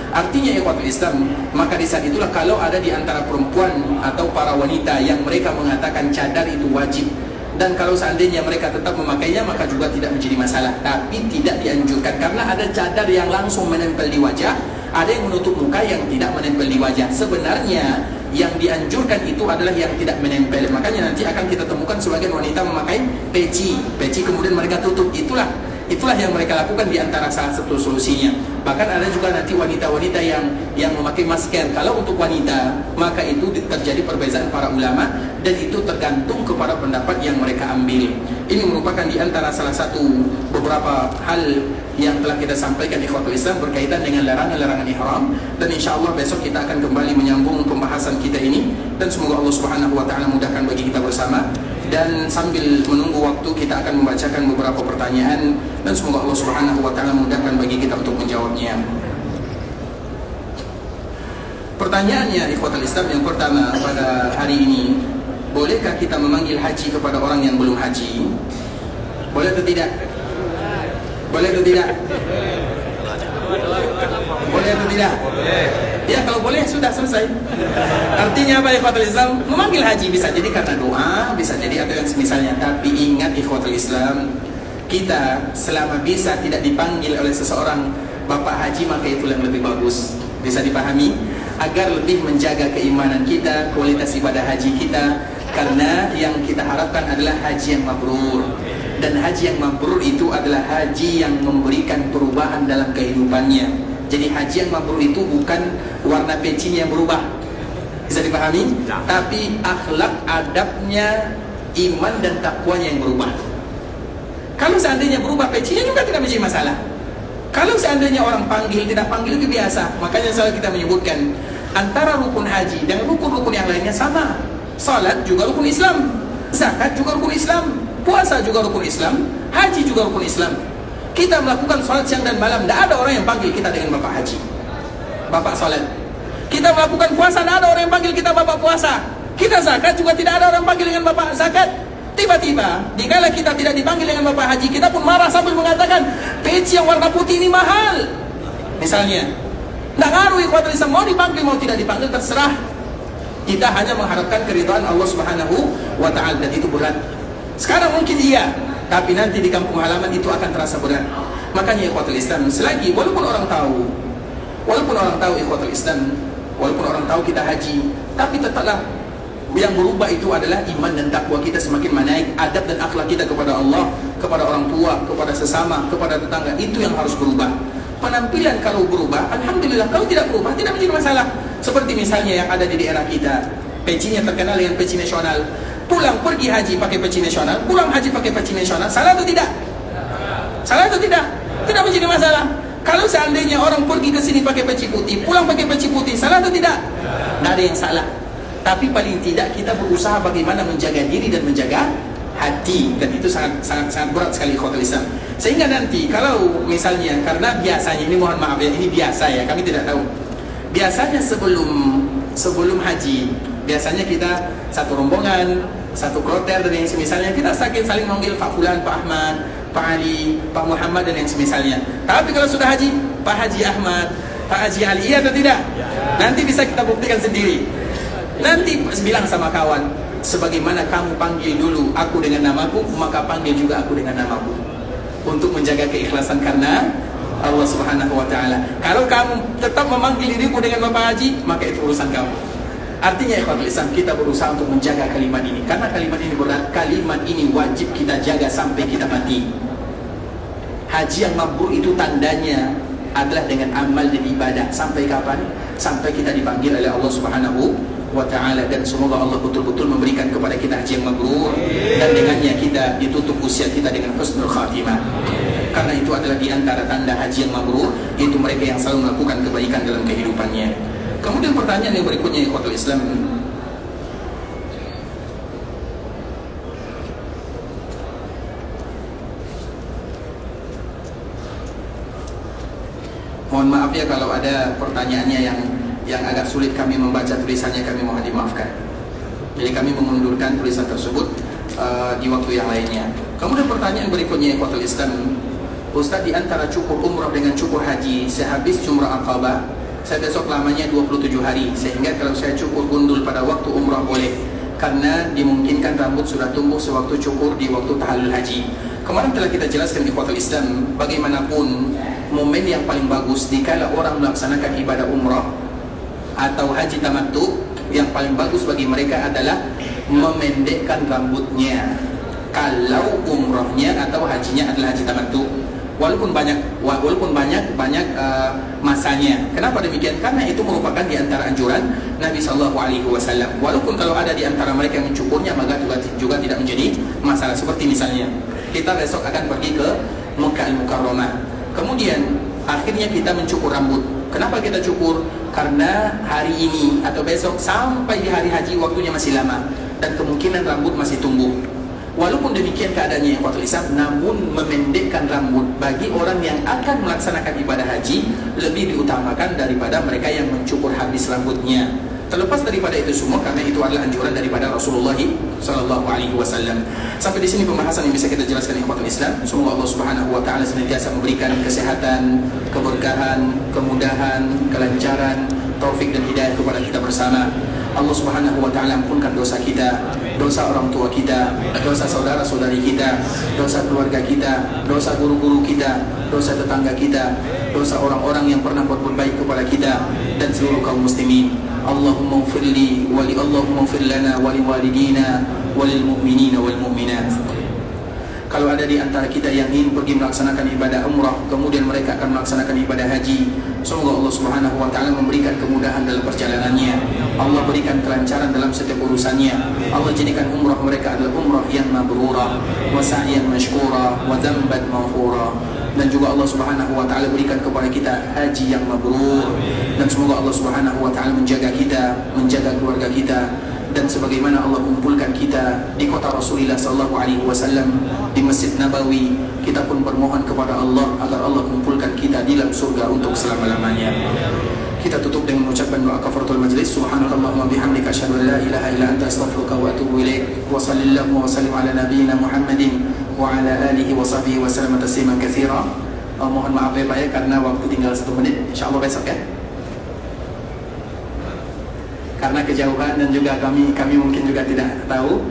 Artinya ikhwatul Islam, maka di saat itulah kalau ada di antara perempuan atau para wanita yang mereka mengatakan cadar itu wajib, dan kalau seandainya mereka tetap memakainya maka juga tidak menjadi masalah, tapi tidak dianjurkan karena ada cadar yang langsung menempel di wajah, ada yang menutup muka yang tidak menempel di wajah. Sebenarnya yang dianjurkan itu adalah yang tidak menempel. Makanya nanti akan kita temukan sebagian wanita memakai peci kemudian mereka tutup. Itulah yang mereka lakukan di antara salah satu solusinya. Bahkan ada juga nanti wanita-wanita yang memakai masker. Kalau untuk wanita, maka itu terjadi perbezaan para ulama, dan itu tergantung kepada pendapat yang mereka ambil. Ini merupakan di antara salah satu beberapa hal yang telah kita sampaikan ikhwatul Islam berkaitan dengan larangan-larangan ihram, dan insyaallah besok kita akan kembali menyambung pembahasan kita ini, dan semoga Allah Subhanahu wa taala mudahkan bagi kita bersama. Dan sambil menunggu waktu kita akan membacakan beberapa pertanyaan, dan semoga Allah Subhanahu wa taala mudahkan bagi kita untuk menjawabnya. Pertanyaannya ikhwatul Islam yang pertama pada hari ini, bolehkah kita memanggil haji kepada orang yang belum haji? Boleh atau tidak? Boleh atau tidak? Boleh atau tidak? Ya, kalau boleh sudah selesai. Artinya apa ikhwatul Islam? Memanggil haji bisa jadi karena doa, bisa jadi atau yang semisalnya. Tapi ingat ikhwatul Islam, kita selama bisa tidak dipanggil oleh seseorang bapak haji, maka itu yang lebih bagus. Bisa dipahami? Agar lebih menjaga keimanan kita, kualitas ibadah haji kita. Karena yang kita harapkan adalah haji yang mabrur. Dan haji yang mabrur itu adalah haji yang memberikan perubahan dalam kehidupannya. Jadi haji yang mabrur itu bukan warna pecinya yang berubah, bisa dipahami? Tapi akhlak, adabnya, iman dan takwanya yang berubah. Kalau seandainya berubah pecinya juga tidak menjadi masalah. Kalau seandainya orang panggil, tidak panggil itu biasa. Makanya selalu kita menyebutkan antara rukun haji dan rukun-rukun yang lainnya sama. Salat juga rukun Islam, zakat juga rukun Islam, puasa juga rukun Islam, haji juga rukun Islam. Kita melakukan sholat siang dan malam, tidak ada orang yang panggil kita dengan bapak haji, bapak sholat. Kita melakukan puasa, tidak ada orang yang panggil kita bapak puasa. Kita zakat juga tidak ada orang panggil dengan bapak zakat. Tiba-tiba, dikala kita tidak dipanggil dengan bapak haji, kita pun marah sambil mengatakan peci yang warna putih ini mahal. Misalnya, tidak ngaruh ikhwatul Islam, mau dipanggil mau tidak dipanggil terserah. Kita hanya mengharapkan keridhaan Allah Subhanahu wa taala, dan itu berat. Sekarang mungkin iya, tapi nanti di kampung halaman itu akan terasa berat. Makanya ikhwatul Islam, selagi walaupun orang tahu ikhwatul Islam, walaupun orang tahu kita haji, tapi tetaplah yang berubah itu adalah iman dan takwa kita semakin menaik, adab dan akhlak kita kepada Allah, kepada orang tua, kepada sesama, kepada tetangga, itu yang harus berubah. Penampilan kalau berubah, alhamdulillah. Kalau tidak berubah, tidak menjadi masalah. Seperti misalnya yang ada di daerah kita, pecinya terkenal dengan peci nasional. Pulang pergi haji pakai peci nasional, pulang haji pakai peci nasional, salah atau tidak? Salah atau tidak? Tidak menjadi masalah. Kalau seandainya orang pergi ke sini pakai peci putih, pulang pakai peci putih, salah atau tidak? Tidak ada yang salah. Tapi paling tidak kita berusaha bagaimana menjaga diri dan menjaga hati, dan itu sangat berat sekali ikhwatul Islam. Sehingga nanti kalau misalnya, karena biasanya ini, mohon maaf ya, ini biasa ya, kami tidak tahu. Biasanya sebelum haji, biasanya kita satu rombongan, satu kloter dan yang semisalnya, kita saling manggil Pak Fulan, Pak Ahmad, Pak Ali, Pak Muhammad dan yang semisalnya. Tapi kalau sudah haji, Pak Haji Ahmad, Pak Haji Ali, iya atau tidak? Nanti bisa kita buktikan sendiri. Nanti bilang sama kawan, sebagaimana kamu panggil dulu aku dengan namaku, maka panggil juga aku dengan namaku, untuk menjaga keikhlasan karena Allah Subhanahu wa taala. Kalau kamu tetap memanggil diriku dengan Bapak Haji, maka itu urusan kamu. Artinya ikhwatul Islam, kita berusaha untuk menjaga kalimat ini, karena kalimat ini berat, kalimat ini wajib kita jaga sampai kita mati. Haji yang mabrur itu tandanya adalah dengan amal dan ibadah. Sampai kapan? Sampai kita dipanggil oleh Allah Subhanahu wa ta'ala. Dan semoga Allah betul-betul memberikan kepada kita haji yang mabrur, dan dengannya kita ditutup usia kita dengan husnul khatimah. Karena itu adalah di antara tanda haji yang mabrur, yaitu mereka yang selalu melakukan kebaikan dalam kehidupannya. Kemudian pertanyaan yang berikutnya ikhwatul Islam, Mohon maaf ya kalau ada pertanyaannya yang agak sulit kami membaca tulisannya, kami mohon dimaafkan. Jadi kami mengundurkan tulisan tersebut di waktu yang lainnya. Kemudian pertanyaan berikutnya, ikhwatul Islam, Ustaz, di antara cukur umrah dengan cukur haji, sehabis Jumrah Aqabah, saya besok lamanya 27 hari, sehingga kalau saya cukur gundul pada waktu umrah boleh, karena dimungkinkan rambut sudah tumbuh sewaktu cukur di waktu tahallul haji. Kemarin telah kita jelaskan di ikhwatul Islam, bagaimanapun momen yang paling bagus dikala orang melaksanakan ibadah umrah atau haji tamattu, yang paling bagus bagi mereka adalah memendekkan rambutnya kalau umrahnya atau hajinya adalah haji tamattu. Walaupun banyak masanya. Kenapa demikian? Karena itu merupakan di antara anjuran Nabi SAW. Walaupun kalau ada di antara mereka yang mencukurnya, maka juga tidak menjadi masalah. Seperti misalnya kita besok akan pergi ke Mekah Al-Mukarramah, kemudian akhirnya kita mencukur rambut. Kenapa kita cukur? Karena hari ini atau besok sampai di hari haji waktunya masih lama dan kemungkinan rambut masih tumbuh. Walaupun demikian keadaannya, ikhwatul Islam, namun memendekkan rambut bagi orang yang akan melaksanakan ibadah haji lebih diutamakan daripada mereka yang mencukur habis rambutnya. Terlepas daripada itu semua, karena itu adalah anjuran daripada Rasulullah SAW. Sampai di sini pembahasan yang bisa kita jelaskan, ikhwatul Islam. Semoga Allah Subhanahu wa taala senantiasa memberikan kesehatan, keberkahan, kemudahan, kelancaran, taufik dan hidayah kepada kita bersama. Allah Subhanahu wa taala ampunkan dosa kita, dosa orang tua kita, dosa saudara-saudari kita, dosa keluarga kita, dosa guru-guru kita, dosa tetangga kita, dosa orang-orang yang pernah berbuat baik kepada kita dan seluruh kaum muslimin. Allahumma ighfirli wa li Allahumma ighfir lana wa li walidina wa lil mu'minina wal mu'minat. Kalau ada di antara kita yang ingin pergi melaksanakan ibadah umrah, kemudian mereka akan melaksanakan ibadah haji, semoga Allah Subhanahu wa taala memberikan kemudahan dalam perjalanannya. Allah berikan kelancaran dalam setiap urusannya. Allah jadikan umrah mereka adalah umrah yang mabrurah, wa sa'yan mashkura, wa dzamban maghfura. Dan juga Allah Subhanahu wa taala berikan kepada kita haji yang mabrur. Dan semoga Allah Subhanahu wa taala menjaga kita, menjaga keluarga kita, dan sebagaimana Allah kumpulkan kita di kota Rasulullah SAW, di Masjid Nabawi, kita pun bermohon kepada Allah agar Allah kumpulkan kita di dalam surga untuk selama-lamanya. Kita tutup dengan mengucapkan doa kafaratul majlis. Subhanakallahumma bihamdika asyhadu an la ilaha illa anta astaghfiruka wa atubu ilaik. Wa sallallahu wa sallim ala nabiyyina Muhammadin wa ala alihi wa sahbihi wa sallam tasliman katsira. Mohon maaf ya Pak ya, karena waktu tinggal 1 menit. Insyaallah besok ya. Karena kejauhan dan juga kami mungkin juga tidak tahu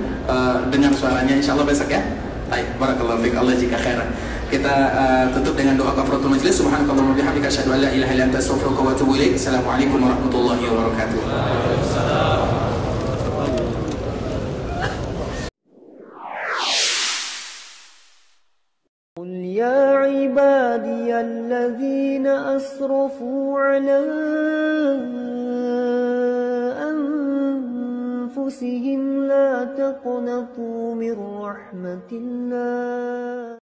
dengar suaranya, insyaallah besok ya. Baik, barakallahu fiik, Allah jika khairan. Kita tutup dengan doa kafaratul majlis. Subhanakallahumma wa bihamdika asyhadu an la ilaha illa anta astaghfiruka wa atubu ilaik. Assalamualaikum warahmatullahi wabarakatuh. قل يا عبادي الذين أسرفوا على أنفسهم لا تقنطوا من رحمة الله